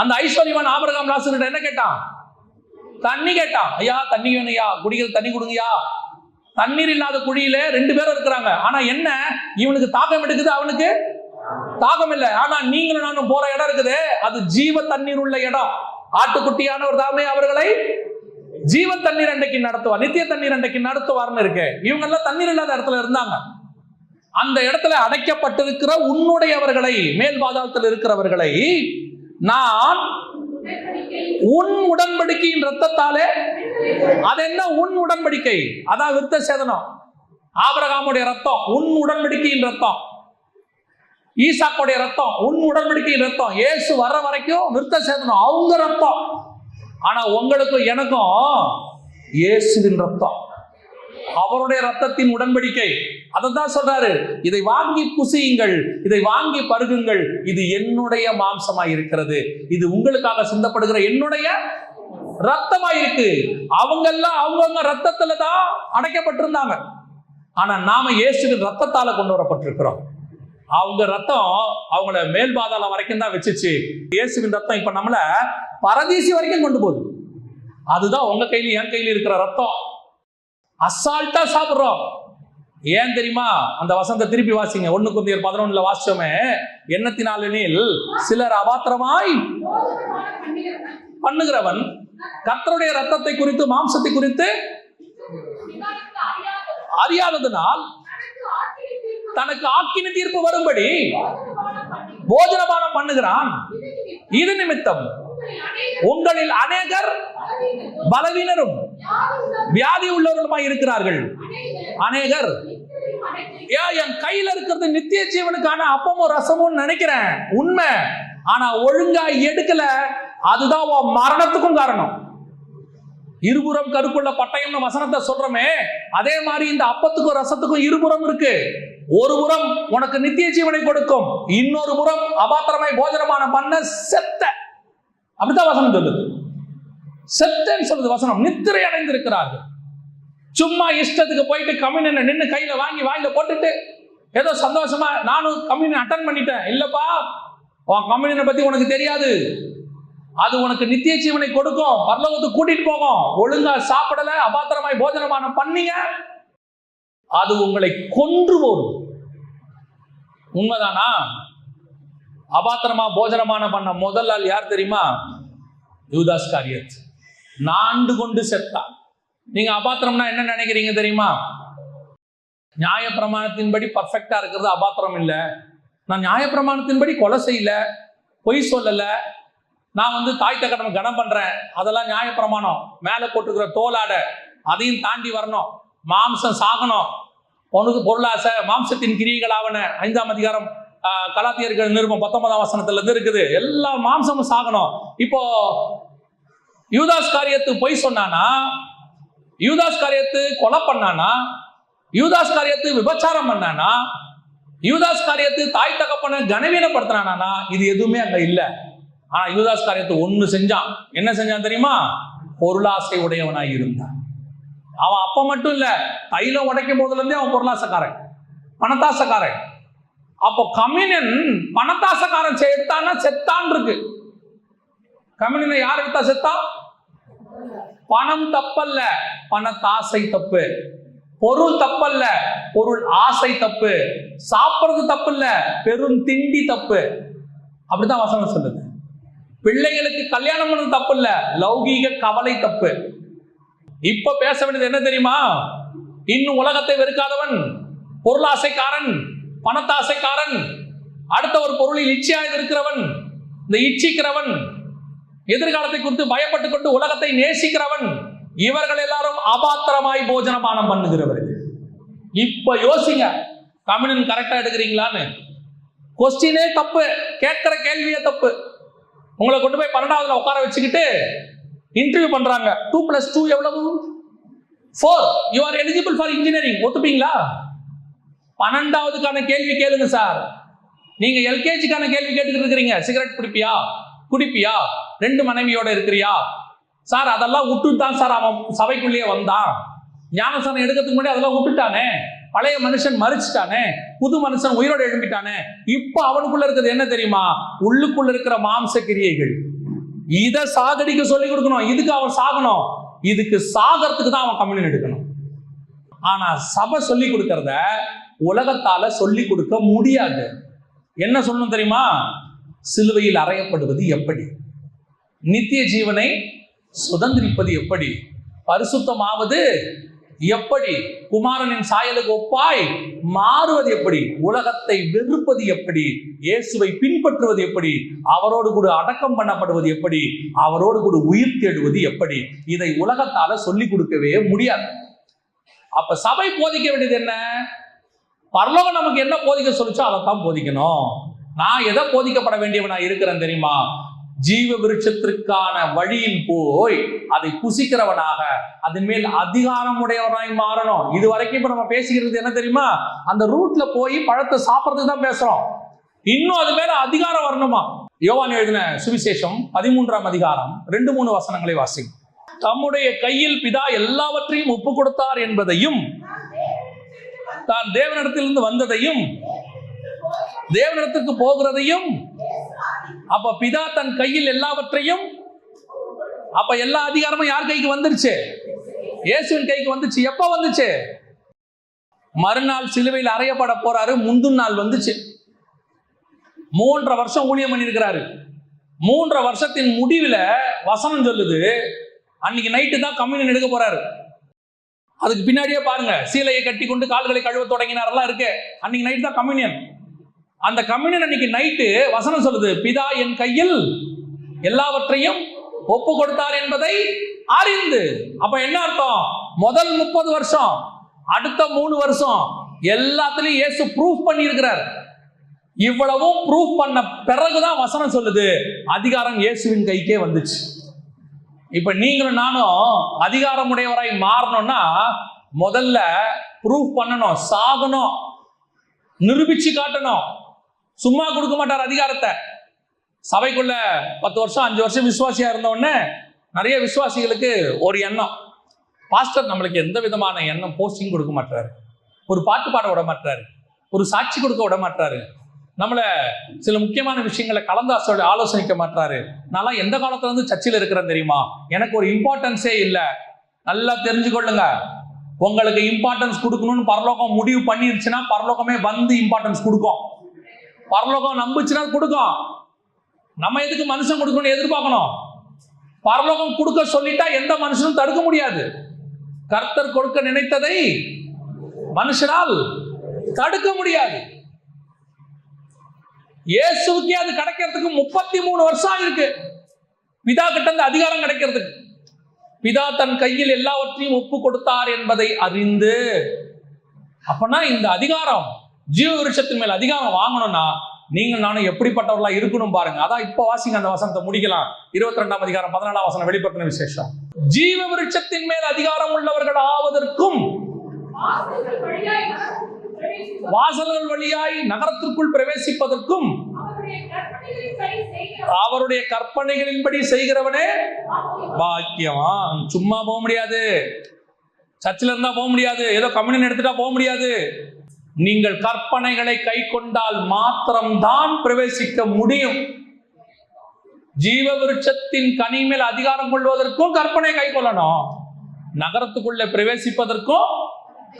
அந்த ஐஸ்வர்யவான் ஆபிரகாம் லாசரு என்ன கேட்டான்? தண்ணி கேட்டான். ஐயா தண்ணி வேணுயா, குடிக்கிற தண்ணி கொடுங்கயா. தண்ணீர் இல்லாத குழியில 2 பேரும் இருக்கிறாங்க. ஆனா என்ன, இவனுக்கு தாகம் எடுக்குது, அவனுக்கு தாகம் இல்லை. ஆனா நீங்களும் நானும் போற இடம் இருக்குது, அது ஜீவ தண்ணீர் உள்ள இடம். ஆட்டுக்குட்டியானவர் தாமே அவர்களை ஜீவ தண்ணீர் அண்டைக்கு நடத்துவார், நித்திய தண்ணீர் அண்டைக்கு நடத்துவார்னு இருக்கு. இவங்க எல்லாம் தண்ணீர் இல்லாத இடத்துல இருந்தாங்க. அந்த இடத்துல அடைக்கப்பட்டிருக்கிற உன்னுடையவர்களை, மேல் பாதாளத்தில் இருக்கிறவர்களை நான் உன் உடன்படிக்கையின் ரத்தத்தாலே, அது என்ன உன் உடன்படிக்கை? அதான் விருத்த சேதனம். ஆபிரகாமுடைய ரத்தம் உன் உடன்படிக்கையின் ரத்தம், ஈசாக்குடைய ரத்தம் உன் உடன்படிக்கையின் ரத்தம். இயேசு வர்ற வரைக்கும் விருத்த சேதனம் அவங்க ரத்தம். ஆனா உங்களுக்கும் எனக்கும் இயேசுவின் ரத்தம், அவருடைய ரத்தத்தின் உடன்படிக்கை. அதைத்தான் சொல்றாரு, இதை வாங்கி புசியுங்கள், இதை வாங்கி பருகுங்கள், இது என்னுடைய மாம்சமாய் இருக்கிறது, இது உங்களுக்காக சிந்தப்படுகிற என்னுடைய ரத்தமாயிருக்கு. அவங்க எல்லாம் அவங்க ரத்தத்துல தான் அடைக்கப்பட்டிருந்தாங்க. ஆனா நாம இயேசுவின் ரத்தத்தால கொண்டு வரப்பட்டிருக்கிறோம். அவங்க ரத்தம் அவங்கள மேல் பாதாளம் வரைக்கும் தான் வச்சுச்சு. இயேசுவின் ரத்தம் இப்ப நம்மள பரதீசி வரைக்கும் கொண்டு போகுது. அதுதான் உங்க கையில என் கையில இருக்கிற ரத்தம். அசால்ட்டா சாப்பிடுறோம். ஏன் தெரியுமா? அந்த வசனத்தை திருப்பி வாசிங்க. 1 கொரிந்தியர் 11 வாசிச்சோமே, எண்ணத்தினாலெனில் சிலர் அபாத்திரமாய் பண்ணுகிறவன் கர்த்தருடைய ரத்தத்தை குறித்து மாம்சத்தை குறித்து அறியாததனால் தனக்கு ஆக்கின தீர்ப்பு வரும்படி போஜனபானம் பண்ணுகிறான். இது நிமித்தம் உங்களில் அநேகர் பலவீனரும் வியாதி உள்ளவர்களுமாய் இருக்கிறார்கள். அநேகர் என் கையில இருக்கிறது நித்திய ஜீவனுக்கான அப்பமும் ரசமும் நினைக்கிறேன், உண்மை. ஆனா ஒழுங்கா எடுக்கல, அதுதான் உன் மரணத்துக்கும் காரணம். இருபுறம் கருக்குள்ள பட்டயம்னு வசனத்தை சொல்றோமே, அதே மாதிரி இந்த அப்பத்துக்கும் ரசத்துக்கும் இருபுறம் இருக்கு. ஒரு புறம் உனக்கு நித்திய ஜீவனை கொடுக்கும், இன்னொரு புறம் அபாத்திரமாய் போஜனமான பண்ண செத்த. அப்படித்தான் வசனம் சொல்லுது. செத்தன்னு சொல்லுது வசனம். நித்திரை அடைந்திருக்கிறார்கள். சும்மா இஷ்டத்துக்கு போயிட்டு கம்யூனியன் நின்று கையில வாங்கி வாயில போட்டுட்டு ஏதோ சந்தோஷமா நானும் கம்யூனியன் அட்டன் பண்ணிட்டேன். இல்லப்பா, உன் கம்யூனியனை பத்தி உனக்கு தெரியாது. அது உனக்கு நித்திய ஜீவனை கொடுக்கும், பரலோகத்துக்கு கூட்டிட்டு போகும். ஒழுங்கா சாப்பிடல, அபாத்திரமாய் போஜனமான பண்ணீங்க, அது உங்களை கொன்று போடும். உண்மைதானா? அபாத்திரமா போஜனமான பண்ண முதல் ஆள் யார் தெரியுமா? யூதாஸ் காரியத். நாண்டு கொண்டு செத்தான். நீங்க அபாத்திரம்னா என்ன நினைக்கிறீங்க தெரியுமா? நியாய பிரமாணத்தின்படி பர்ஃபெக்டா இருக்கிறது அபாத்திரம் இல்லை. நான் நியாய பிரமாணத்தின்படி கொலை செய்யல, பொய் சொல்லல, நான் தாய் தகனம் கனம் பண்றேன், அதெல்லாம் நியாய பிரமாணம். மேல போட்டுக்கிற தோலாட அதையும் தாண்டி வரணும். மாம்சம் சாகணும். உனக்கு பொருளாசை மாம்சத்தின் கிரியைகளாவன 5ஆம் அதிகாரம் கலாத்தியர்கள் நிருபம் 19ஆம் வசனத்துல இருந்து இருக்குது. எல்லா மாம்சமும் சாகணும். இப்போ யூதாஸ் காரியத்து பொய் சொன்னானா, யூதாஸ் காரியத்து கொலை பண்ணானா, யூதாஸ் காரியத்து விபச்சாரம் பண்ணானா, யூதாஸ் காரியத்து தாய் தகப்பனை கனவீனப்படுத்தினானா, இது எதுவுமே அங்க இல்லை. ஆனா யூதாஸ் காரியத்தை ஒண்ணு செஞ்சான். என்ன செஞ்சான் தெரியுமா? பொருளாசை உடையவனாய் இருந்தான். அவன் அப்ப மட்டும் இல்ல, தைலம் உடைக்கும் போதுல இருந்தே அவன் பொருளாசக்காரன், பணத்தாசக்காரன். அப்போ கம்யூனியன் பணத்தாசக்காரன் எடுத்தான்னா செத்தான் இருக்கு. கம்யூனியனை யார் எடுத்தா செத்தான்? பணம் தப்பல்ல, பணத்தாசை தப்பு. பொருள் தப்பல்ல, பொருள் ஆசை தப்பு. சாப்பிடுறது தப்பு இல்ல, பெரும் திண்டி தப்பு. அப்படித்தான் வசனம் சொல்லுது. பிள்ளைகளுக்கு கல்யாணம் பண்ணது தப்பு இல்ல, லௌகீக கவலை தப்பு. இப்ப பேச வேண்டியது என்ன தெரியுமா? இன்னும் உலகத்தை வெறுக்காதவன், பொருளாசைக்காரன், பணத்தாசைக்காரன், அடுத்த ஒரு பொருளில் இச்சையாக இருக்கிறவன், இந்த இச்சிக்கிறவன், எதிர்காலத்தை குறித்து பயப்பட்டு கொண்டு உலகத்தை நேசிக்கிறவன், இவர்கள் எல்லாரும் அபாத்திரமாய் போஜனபானம் பண்ணுகிறவர்கள். இப்ப யோசிங்க, கம்யூனியன் கரெக்டா எடுக்கிறீங்களான்னு. கொஸ்டினே தப்பு, கேட்கிற கேள்வியே தப்பு. உங்களை கொண்டு போய் 12ஆவதுல உட்கார வச்சுக்கிட்டு இன்டர்வியூ பண்றாங்க. 2+2 எவ்வளவு? 4. You are eligible for engineering. ஒத்துப்பீங்களா? 12ஆவதுக்கான கேள்வி கேளுங்க சார். நீங்க எல்கேஜிக்கான கேள்வி கேட்டுக்கிட்டு இருக்கிறீங்க. சிகரெட் குடிப்பியா, குடிப்பியா, 2 மனைவியோட இருக்கிறியா சார்? அதெல்லாம் விட்டுட்டு தான் சார் அவன் சபைக்குள்ளேயே வந்தான். ஞானஸ்நானம் எடுக்கிறதுக்கு முன்னாடி அதெல்லாம் விட்டுட்டானே. பழைய மனுஷன் மறிச்சிட்டானே, புது மனுஷன் உயிரோடு எழுப்பிட்டானே. இப்ப அவனுக்குள்ள இருக்கிறது என்ன தெரியுமா? உள்ளுக்குள்ள இருக்கிற மாம்ச கிரியைகள். இதை சாகடிக்க சொல்லி கொடுக்கணும். இதுக்கு அவன் சாகணும். இதுக்கு சாகறதுக்கு தான் அவன் கம்யூனியன் எடுக்கணும். ஆனா சபை சொல்லி கொடுக்கறத உலகத்தால சொல்லி கொடுக்க முடியாது. என்ன சொல்லணும் தெரியுமா? சிலுவையில் அறையப்படுவது எப்படி, நித்திய ஜீவனை சுதந்திரிப்பது எப்படி, பரிசுத்தமாவது எப்படி, குமாரனின் சாயலுக்கு ஒப்பாய் மாறுவது எப்படி, உலகத்தை வெறுப்பது எப்படி, இயேசுவை பின்பற்றுவது எப்படி, அவரோடு கூட அடக்கம் பண்ணப்படுவது எப்படி, அவரோடு கூட உயிர் தேடுவது எப்படி, இதை உலகத்தால சொல்லிக் கொடுக்கவே முடியாது. அப்ப சபை போதிக்க வேண்டியது என்ன? பரலோகம் நமக்கு என்ன போதிக்க சொல்லிச்சோ அதைத்தான் போதிக்கணும். நான் எதை போதிக்கப்பட வேண்டியவனா இருக்கிறேன் தெரியுமா? ஜீவ விருட்சத்திற்கான வழியில் போய் அதை புசிக்கிறவனாக, அதன் மேல் அதிகாரம் உடையவனாய் மாறணும். இது வரைக்கும் இப்ப நம்ம பேசிக்கிறது என்ன தெரியுமா? அந்த ரூட்ல போய் பழத்தை சாப்பிட்றதுக்கு தான் பேசுறோம். இன்னும் அது மேல அதிகாரம் வரணுமா? யோவான் எழுதின சுவிசேஷம் 13ஆம் அதிகாரம் 2-3 வசனங்களை வாசிங்க. தம்முடைய கையில் பிதா எல்லாவற்றையும் ஒப்பு கொடுத்தார் என்பதையும், தான் தேவனிடத்திலிருந்து வந்ததையும் தேவனிடத்துக்கு போகிறதையும், அப்ப பிதா தன் கையில் எல்லாவற்றையும், அப்ப எல்லா அதிகாரமும் யார் கைக்கு வந்துருச்சு? இயேசுவின் கைக்கு வந்துச்சு. எப்ப வந்துச்சு? மறுநாள் சிலுவையில் அறையப்பட போறாரு, முந்தின நாள் வந்துச்சு. 3.5 வருஷம் ஊழியம் பண்ணியிருக்கிறாரு. 3.5 வருஷத்தின் முடிவுல வசனம் சொல்லுது, அன்னைக்கு நைட்டு தான் கம்யூனியன் எடுக்க போறாரு. அதுக்கு பின்னாடியே பாருங்க, சீலையை கட்டி கொண்டு கால்களை கழுவ தொடங்கினாரெல்லாம் இருக்கு. அன்னைக்கு நைட்டு தான் கம்யூனியன். அந்த கம்யூனியன் அன்னைக்கு நைட்டு வசனம் சொல்லுது, பிதா என் கையில் எல்லாவற்றையும் ஒப்பு கொடுத்தார் என்பதை அறிந்து. அப்ப என்ன அர்த்தம்? முதல் 30 வருஷம், அடுத்த 3 வருஷம் எல்லாத்துலயும் இயேசு ப்ரூஃப் பண்ணி இருக்கிறார். இவ்வளவும் ப்ரூஃப் பண்ண பிறகுதான் வசனம் சொல்லுது அதிகாரம் இயேசுவின் கைக்கே வந்துச்சு. இப்ப நீங்களும் நானும் அதிகாரம் உடையவராய் மாறணும்னா முதல்ல ப்ரூஃப் பண்ணணும், சாகணும், நிரூபிச்சு காட்டணும். சும்மா கொடுக்க மாட்டார் அதிகாரத்தை. சபைக்குள்ள 10 வருஷம் 5 வருஷம் விசுவாசியா இருந்த உடனே நிறைய விசுவாசிகளுக்கு ஒரு எண்ணம், பாஸ்டர் நம்மளுக்கு எந்த விதமான எண்ணம் போஸ்டிங் கொடுக்க மாட்டாரு, ஒரு பாட்டு பாட விட மாட்டாரு, ஒரு சாட்சி கொடுக்க விட மாட்டாரு, நம்மள சில முக்கியமான விஷயங்களை கலந்து ஆலோசனைக்க மாட்டாரு. நான் எந்த காலத்துல இருந்து சர்ச்சில் இருக்கிறேன் தெரியுமா? எனக்கு ஒரு இம்பார்ட்டன்ஸே இல்லை. நல்லா தெரிஞ்சுக்கொள்ளுங்க, உங்களுக்கு இம்பார்ட்டன்ஸ் கொடுக்கணும்னு பரலோகம் முடிவு பண்ணிருச்சுன்னா பரலோகமே வந்து இம்பார்ட்டன்ஸ் கொடுக்கும். பரலோகம் நம்புச்சுன்னா கொடுக்கும். நம்ம எதுக்கு மனுஷன் கொடுக்கணும்னு எதிர்பார்க்கணும்? பரலோகம் கொடுக்க சொல்லிட்டா எந்த மனுஷனும் தடுக்க முடியாது. கர்த்தர் கொடுக்க நினைத்ததை மனுஷனால் தடுக்க முடியாது. இயேசுவுக்கே அது கிடைக்கிறதுக்கு 33 வருஷம் ஆயிருக்கு. பிதா கிட்ட இருந்து அதிகாரம் கிடைக்கிறதுக்கு. பிதா தன் கையில் எல்லாவற்றையும் ஒப்பு கொடுத்தார் என்பதை அறிந்து. அப்பனா இந்த அதிகாரம், ஜீவ விருட்சத்தின் மேல் அதிகாரம் வாங்கணும்னா நீங்கள் நானும் எப்படிப்பட்டவர்களா இருக்கணும் பாருங்க. அதான் இப்ப வாசிங்க, அந்த வசனத்தை முடிக்கலாம். 22ஆம் அதிகாரம் 14ஆம் வசனம் வெளிப்படுத்தின விசேஷம். ஜீவ விருட்சத்தின் மேல் அதிகாரம் உள்ளவர்கள் ஆவதற்கும், வாசல்கள் வழியாய் நகரத்திற்குள் பிரவேசிப்பதற்கும், அவருடைய கற்பனைகளின்படி செய்கிறவனே பாக்கியவான். சும்மா போக முடியாது, சர்ச்சில் இருந்தா போக முடியாது, ஏதோ கம்யூனியன் எடுத்துட்டா போக முடியாது. நீங்கள் கற்பனைகளை கை கொண்டால் மாத்திரம்தான் பிரவேசிக்க முடியும். ஜீவ விருட்சத்தின் கனி மேல் அதிகாரம் கொள்வதற்கும் கற்பனை கை கொள்ளணும், நகரத்துக்குள்ள பிரவேசிப்பதற்கும்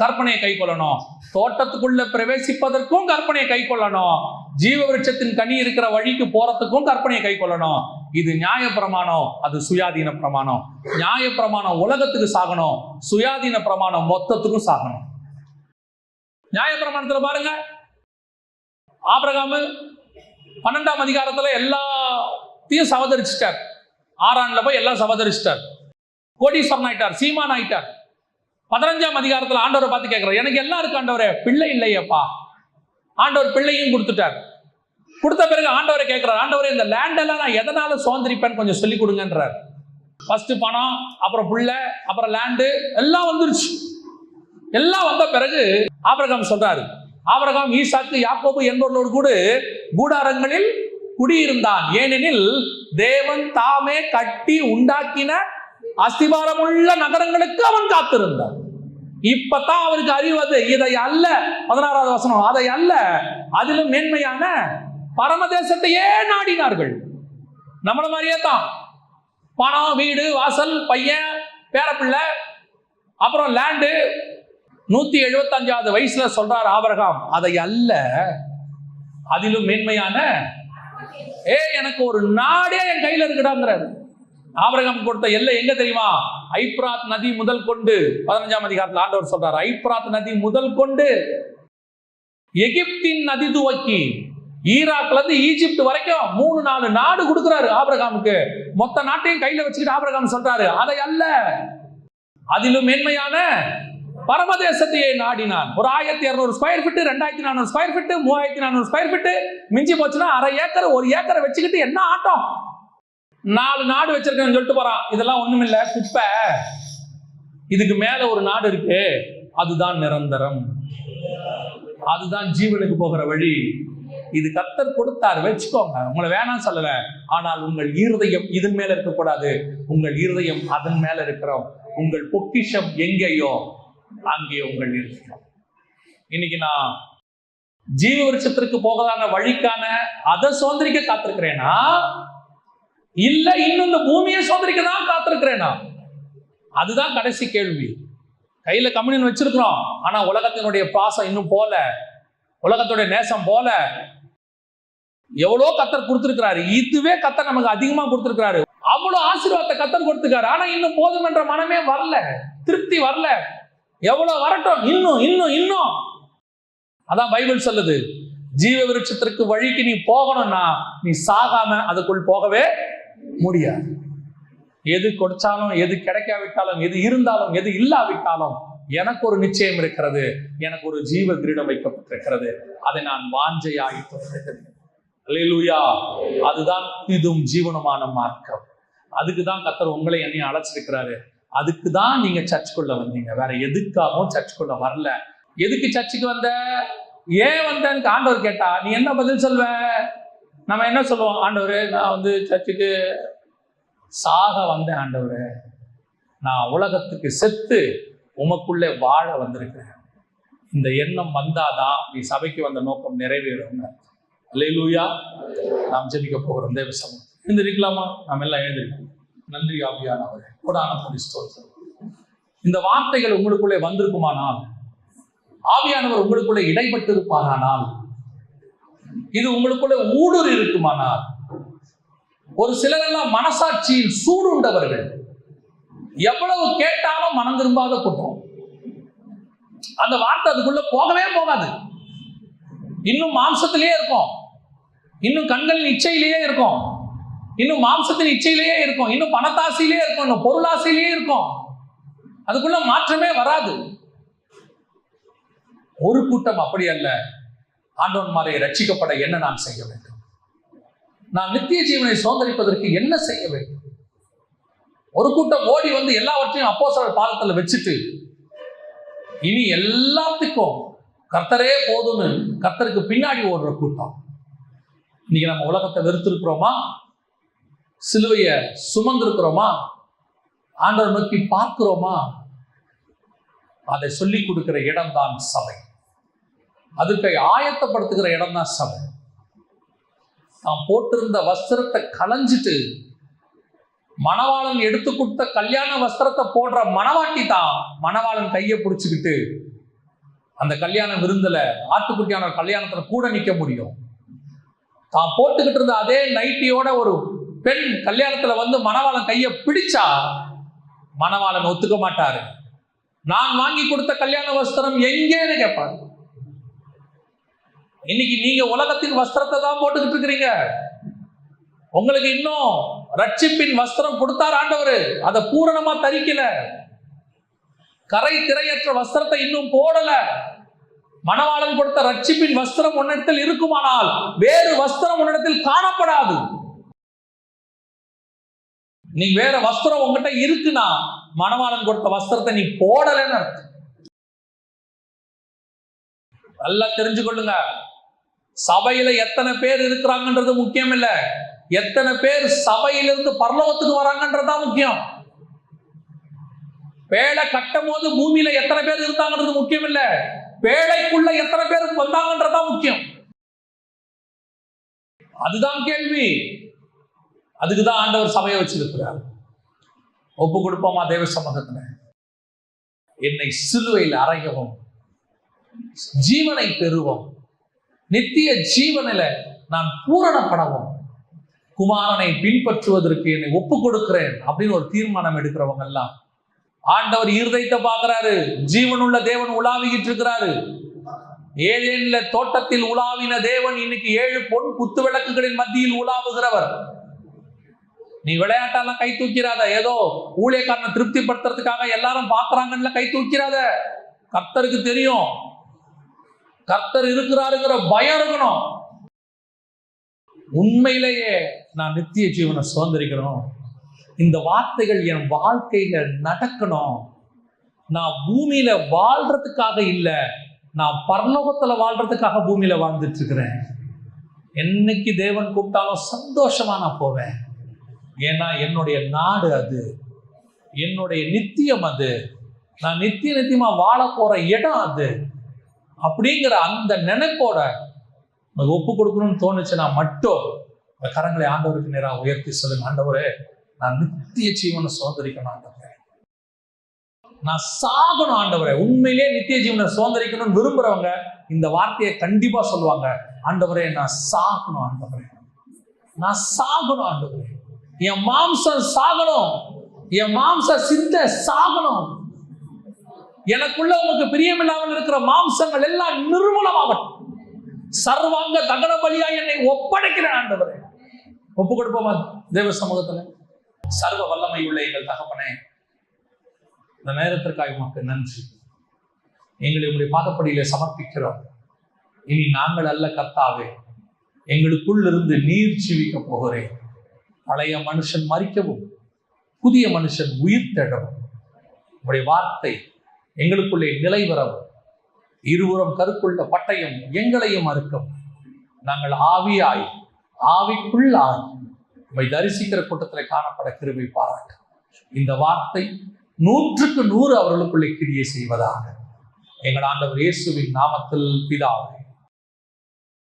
கற்பனையை கை கொள்ளணும், தோட்டத்துக்குள்ள பிரவேசிப்பதற்கும் கற்பனையை கை கொள்ளணும், ஜீவ விருட்சத்தின் கனி இருக்கிற வழிக்கு போறதுக்கும் கற்பனையை கை கொள்ளணும். இது நியாய பிரமாணம், அது சுயாதீன பிரமாணம். நியாய பிரமாணம் உலகத்துக்கு சாகணும், சுயாதீன பிரமாணம் மொத்தத்துக்கும் சாகணும். நியாய பிரமாணத்துல பாருங்க, ஆபிரகாம் 12ஆம் அதிகாரத்துல எல்லாத்தையும் சவதரிச்சிட்டார். ஆறான்ல போய் எல்லாம் சவதரிச்சிட்டார், கோடீஸ்வரன் ஆயிட்டார், சீமான் ஆயிட்டார். 15ஆம் அதிகாரத்துல ஆண்டவரை பார்த்து கேட்கிறார், எனக்கு எல்லாம் இருக்கு ஆண்டவரே, பிள்ளை இல்லையப்பா. ஆண்டவர் பிள்ளையும் கொடுத்துட்டார். கொடுத்த பிறகு ஆண்டவரை கேட்கிறார், ஆண்டவரே இந்த லேண்ட் எல்லாம் நான் எதனால சுதந்திரிப்பேன்னு கொஞ்சம் சொல்லி கொடுங்கன்றார். ஃபர்ஸ்ட் பணம், அப்புறம் பிள்ளை, அப்புறம் லேண்டு எல்லாம் வந்துருச்சு. எல்லாம் வந்த பிறகு ஆபிரகாம் சொல்றாரு, ஆபிரகாம் ஈசாக்கு யாக்கோபு என்பவர்களோடு கூட கூடாரங்களில் குடியிருந்தான், ஏனெனில் தேவன் தாமே கட்டி உண்டாக்கின அஸ்திபாரமுள்ள நகரங்களுக்கு அவன் காத்திருந்தான். இப்பதான் அவருக்கு அறிவது இதை அல்ல, 16வது வசனம், அதை அல்ல, அதிலும் மேன்மையான பரமதேசத்தையே நாடினார்கள். நம்மள மாதிரியே தான், பணம், வீடு, வாசல், பையன், பேரப்பிள்ளை, அப்புறம் லேண்டு. 175வது வயசுல சொல்றார் ஆபிரகாம், அதை அல்ல, அதிலும் மேன்மையான எனக்கு ஒரு நாடே என் கையில இருக்குடாங்கிறாரு. ஆபிரகாம் கொடுத்த எல்லை எங்க தெரியுமா? ஐப்ராத் நதி முதல் கொண்டு 15ஆம் அதிகாரத்தில் ஆண்டவர் சொல்றார், ஐப்ராத் நதி முதல் கொண்டு எகிப்தின் நதி துவக்கி ஈராக்ல இருந்து ஈஜிப்ட் வரைக்கும் 3-4 நாடு கொடுக்கிறாரு ஆபிரகாமுக்கு. மொத்த நாட்டையும் கையில வச்சுக்கிட்டு ஆபிரகாம் சொல்றாரு, அதை அல்ல, அதிலும் மேன்மையான பரமதேசத்தையே நாடினான். ஒரு 1200 square feet, 2400 square feet, 3400 square feet, மிஞ்சி போச்சுன்னா 1/2 ஏக்கர் 1 ஏக்கரை வச்சுக்கிட்டு என்ன ஆட்டம். 4 நாடு வச்சிருக்கேன்னு சொல்லிட்டு போறான். இதெல்லாம் ஒண்ணுமில்ல, குப்பை. இதுக்கு மேல ஒரு நாடு இருக்கு, அதுதான் நிரந்தரம், அதுதான் ஜீவனுக்கு போகிற வழி. இது கர்த்தர் கொடுத்தார், வச்சுக்கோங்க, உங்களை வேணாம் சொல்லல. ஆனால் உங்கள் இருதயம் இதன் மேல இருக்கக்கூடாது. உங்கள் இருதயம் அதன் மேல இருக்கிறோம். உங்கள் பொக்கிஷம் எங்கேயோ அங்கே உங்கள் இருதயம். இன்னைக்கு நான் ஜீவ விருட்சத்திற்கு போகதான வழிக்கான அதை சுதந்திரிக்க காத்திருக்கிறேனா, இல்ல இன்னும் இந்த பூமியை சுதந்திரிக்க தான் காத்திருக்கிறேனா? அதுதான் கடைசி கேள்வி. கையில கம்யூனியன் வச்சிருக்கிறோம், ஆனா உலகத்தினுடைய பாசம் இன்னும் போல, உலகத்துடைய நேசம் போல. எவ்வளோ கர்த்தர் கொடுத்திருக்கிறாரு, இதுவே கர்த்தர் நமக்கு அதிகமா கொடுத்திருக்கிறாரு. அவ்வளவு ஆசீர்வாதத்தை கர்த்தர் கொடுத்துருக்காரு. ஆனா இன்னும் போதும் என்ற மனமே வரல, திருப்தி வரல. எவ்வளவு வரட்டும், இன்னும் இன்னும் இன்னும். அதான் பைபிள் சொல்லுது, ஜீவ விருட்சத்திற்கு வழிக்கு நீ போகணும்னா நீ சாகாம அதுக்குள் போகவே முடியாது. எது கொடுத்தாலும், எது கிடைக்காவிட்டாலும், எது இருந்தாலும், எது இல்லாவிட்டாலும் எனக்கு ஒரு நிச்சயம் இருக்கிறது, எனக்கு ஒரு ஜீவ கிரீடம் வைக்கப்பட்டிருக்கிறது. அதை நான் வாஞ்சையாய் தொடுகிறேன். அல்லேலூயா. அதுதான் இதுவும் ஜீவனமான மார்க்கம். அதுக்கு தான் கர்த்தர் உங்களை என்னையும் அழைச்சிருக்கிறாரு. அதுக்கு தான் நீங்க சர்ச்சுக்குள்ள வந்தீங்க, வேற எதுக்காகவும் சர்ச்சுக்குள்ள வரல. எதுக்கு சர்ச்சுக்கு வந்த, ஏன் வந்தேன்னு ஆண்டவர் கேட்டா நீ என்ன பதில் சொல்வ? நம்ம என்ன சொல்லுவோம்? ஆண்டவரே, நான் சர்ச்சுக்கு சாக வந்தேன் ஆண்டவரே, நான் உலகத்துக்கு செத்து உமக்குள்ளே வாழ வந்திருக்கிறேன். இந்த எண்ணம் வந்தாதான் நீ சபைக்கு வந்த நோக்கம் நிறைவேறும். அல்லேலூயா. நாம் ஜெபிக்க போகிறோம். தேவ சமூகம் எழுந்திருக்கலாமா? நாம் எல்லாம் எழுந்திருக்கோம். நன்றி ஆவியானவரே, கொடான ஸ்தோத்திரம். இந்த வார்த்தைகள் உங்களுக்குள்ளே வந்திருக்குமானால், ஆவியானவர் உங்களுக்குள்ளே இடைப்பட்டு இருப்பாரானால், இது உங்களுக்குள்ளே ஊடுருவி இருக்குமானால், ஒரு சிலரெல்லாம் மனசாட்சியில் சூடுண்டவர்கள், எவ்வளவு கேட்டாலும் மனம் திரும்பாத கூட்டம். அந்த வார்த்தை அதுக்குள்ள போகவே போகாது. இன்னும் மாம்சத்திலேயே இருக்கும், இன்னும் கண்களின் இச்சையிலேயே இருக்கும், இன்னும் மாம்சத்தின் இச்சையிலேயே இருக்கும், இன்னும் பணத்தாசையிலேயே இருக்கும், இன்னும் பொருளாசையிலேயே இருக்கும். அதுக்குள்ள மாற்றமே வராது. ஒரு கூட்டம் அப்படி அல்ல. ஆண்டவன்மாரை ரட்சிக்கப்பட என்ன நான் செய்ய வேண்டும்? நான் நித்திய ஜீவனை சுதந்தரிப்பதற்கு என்ன செய்ய வேண்டும்? ஒரு கூட்டம் ஓடி வந்து எல்லாவற்றையும் அப்போஸ்தலர் பாதத்துல வச்சுட்டு இனி எல்லாத்துக்கும் கர்த்தரே போதும்னு கர்த்தருக்கு பின்னாடி ஓடுற கூட்டம். இன்னைக்கு நம்ம உலகத்தை வெறுத்திருக்கிறோமா? சிலுவையை சுமந்திருக்கிறோமா? ஆண்டவர் நோக்கி பார்க்கிறோமா? அதை சொல்லிக் கொடுக்கிற இடம் தான் சபை. அதுக்கு ஆயத்தப்படுத்துகிற இடம் தான் சபை. நாம் போட்டிருந்த வஸ்திரத்தை களைஞ்சிட்டு மணவாளன் எடுத்து கொடுத்த கல்யாண வஸ்திரத்தை போடுற மணவாட்டி தான் மணவாளன் கையை பிடிச்சுக்கிட்டு அந்த கல்யாண விருந்துல, ஆட்டுக்குட்டியான கல்யாணத்துல கூட நிற்க முடியும். தான் போட்டுக்கிட்டு இருந்த அதே நைட்டியோட ஒரு பெண் கல்யாணத்துல வந்து மணவாளன் கையை பிடிச்சா மணவாளன் ஒத்துக்க மாட்டாரு. நான் வாங்கி கொடுத்த கல்யாண வஸ்திரம் எங்கேன்னு கேட்பாரு. இன்னைக்கு நீங்க உலகத்தின் வஸ்திரத்தை தான் போட்டுக்கிட்டு இருக்கிறீங்க. உங்களுக்கு இன்னும் ரட்சிப்பின் வஸ்திரம் கொடுத்தார் ஆண்டவர், அதை பூரணமா தரிக்கல. கரை திரையற்ற வஸ்திரத்தை இன்னும் போடல. மணவாளன் கொடுத்த ரட்சிப்பின் வஸ்திரம் உன்னிடத்தில் இருக்குமானால் வேறு வஸ்திரம் உன்னிடத்தில் காணப்படாது. நீ வேற வஸ்திரம் உங்ககிட்ட இருக்குன்னா மணவாளன் கொடுத்த வஸ்திரத்தை நீ போடலன்னு அர்த்தம். நல்லா தெரிஞ்சுக்கொள்ளுங்க. சபையில எத்தனை பேர் இருக்கிறாங்கன்றது முக்கியம் இல்ல, எத்தனை பேர் சபையிலிருந்து பரலோகத்துக்கு வராங்கன்றதுதான் முக்கியம். பேழை கட்டும் போது பூமியில எத்தனை பேர் இருந்தாங்கன்றது முக்கியம் இல்ல, பேழைக்குள்ள எத்தனை பேர் வந்தாங்கன்றதுதான் முக்கியம். அதுதான் கேள்வி. அதுக்குதான் ஆண்டவர் சபையை வச்சிருக்கிறார். ஒப்பு கொடுப்போமா தேவ சமூகத்துல? என்னை சிலுவையில் அறையவும் ஜீவனை பெறுவோம். நித்திய ஜீவனில நான் பூரணப்படவும் குமாரனை பின்பற்றுவதற்கு என்னை ஒப்பு கொடுக்கிறேன் அப்படின்னு ஒரு தீர்மானம் எடுக்கிறவங்க எல்லாம் ஆண்டவர் இருதயத்தை பார்க்கிறாரு. ஜீவனுள்ள தேவன் உலாவிக்கிட்டு இருக்கிறாரு. ஏதேன்ல தோட்டத்தில் உலாவின தேவன் இன்னைக்கு 7 பொன் குத்து விளக்குகளின் மத்தியில் உலாவுகிறவர். நீ விளையாட்டெல்லாம் கை தூக்கிறாத. ஏதோ ஊழியக்காரனை திருப்திப்படுத்துறதுக்காக எல்லாரும் பார்க்கறாங்கன்னு கை தூக்கிறாத. கர்த்தருக்கு தெரியும், கர்த்தர் இருக்கிறாருங்கிற பயம் இருக்கணும். உண்மையிலேயே நான் நித்திய ஜீவனை சுதந்திரிக்கணும், இந்த வார்த்தைகள் என் வாழ்க்கையில நடக்கணும், நான் பூமியில வாழ்றதுக்காக இல்லை, நான் பரலோகத்துல வாழ்றதுக்காக பூமியில வாழ்ந்துட்டு இருக்கிறேன். என்னைக்கு தேவன் கூப்பிட்டாலும் சந்தோஷமா நான் போவேன். ஏன்னா என்னுடைய நாடு அது, என்னுடைய நித்தியம் அது, நான் நித்தியமா வாழ போற இடம் அது. அப்படிங்கிற அந்த நினைப்போட ஒப்பு கொடுக்கணும்னு தோணுச்சுன்னா மட்டும் இந்த கரங்களை ஆண்டவருக்கு நேராக உயர்த்தி சொல்லுங்க. ஆண்டவரே, நான் நித்திய ஜீவனை சுதந்திரிக்கணும் ஆண்டவரே, நான் சாகணும் ஆண்டவரே. உண்மையிலே நித்திய ஜீவனை சுதந்திரிக்கணும்னு விரும்புறவங்க இந்த வார்த்தையை கண்டிப்பா சொல்லுவாங்க. ஆண்டவரே, நான் சாகணும் ஆண்டவரே, நான் சாகணும் ஆண்டவரே, என் மாம்சம் சாகணும், என் மாம்ச சித்த சாகணும், எனக்குள்ள உனக்கு பிரியமில்லாமல் இருக்கிற மாம்சங்கள் எல்லாம் நிர்மூலமாகட்டும், சர்வாங்க தகன பலியா என்னை ஒப்படைக்கிறேன் ஆண்டவரே. ஒப்பு கொடுப்போமா தேவ சமூகத்துல? சர்வ வல்லமை உள்ள எங்கள் தகப்பனே, இந்த நேரத்திற்காக உமக்கு நன்றி. எங்களை உங்களுடைய பாதப்படியில சமர்ப்பிக்கிறோம். இனி நாங்கள் அல்ல கர்த்தாவே, எங்களுக்குள் இருந்து நீர் ஜீவிக்க போகிறேன். பழைய மனுஷன் மரிக்கவும் புதிய மனுஷன் உயிர் தேடவும் உங்களுடைய வார்த்தை எங்களுக்குள்ளே நிலை வரவும், இருபுறம் கருக்குள்ள பட்டயம் எங்களையும் அறுக்கவும், நாங்கள் ஆவியாய் ஆவிக்குள்ளாய் உம்மை தரிசிக்கிற கூட்டத்தில் காணப்பட கிருபை பாராட்டு. இந்த வார்த்தை 100க்கு 100 அவர்களுக்குள்ளே கிரியை செய்வதாக எங்கள் ஆண்டவர் இயேசுவின் நாமத்தில் பிதாவே.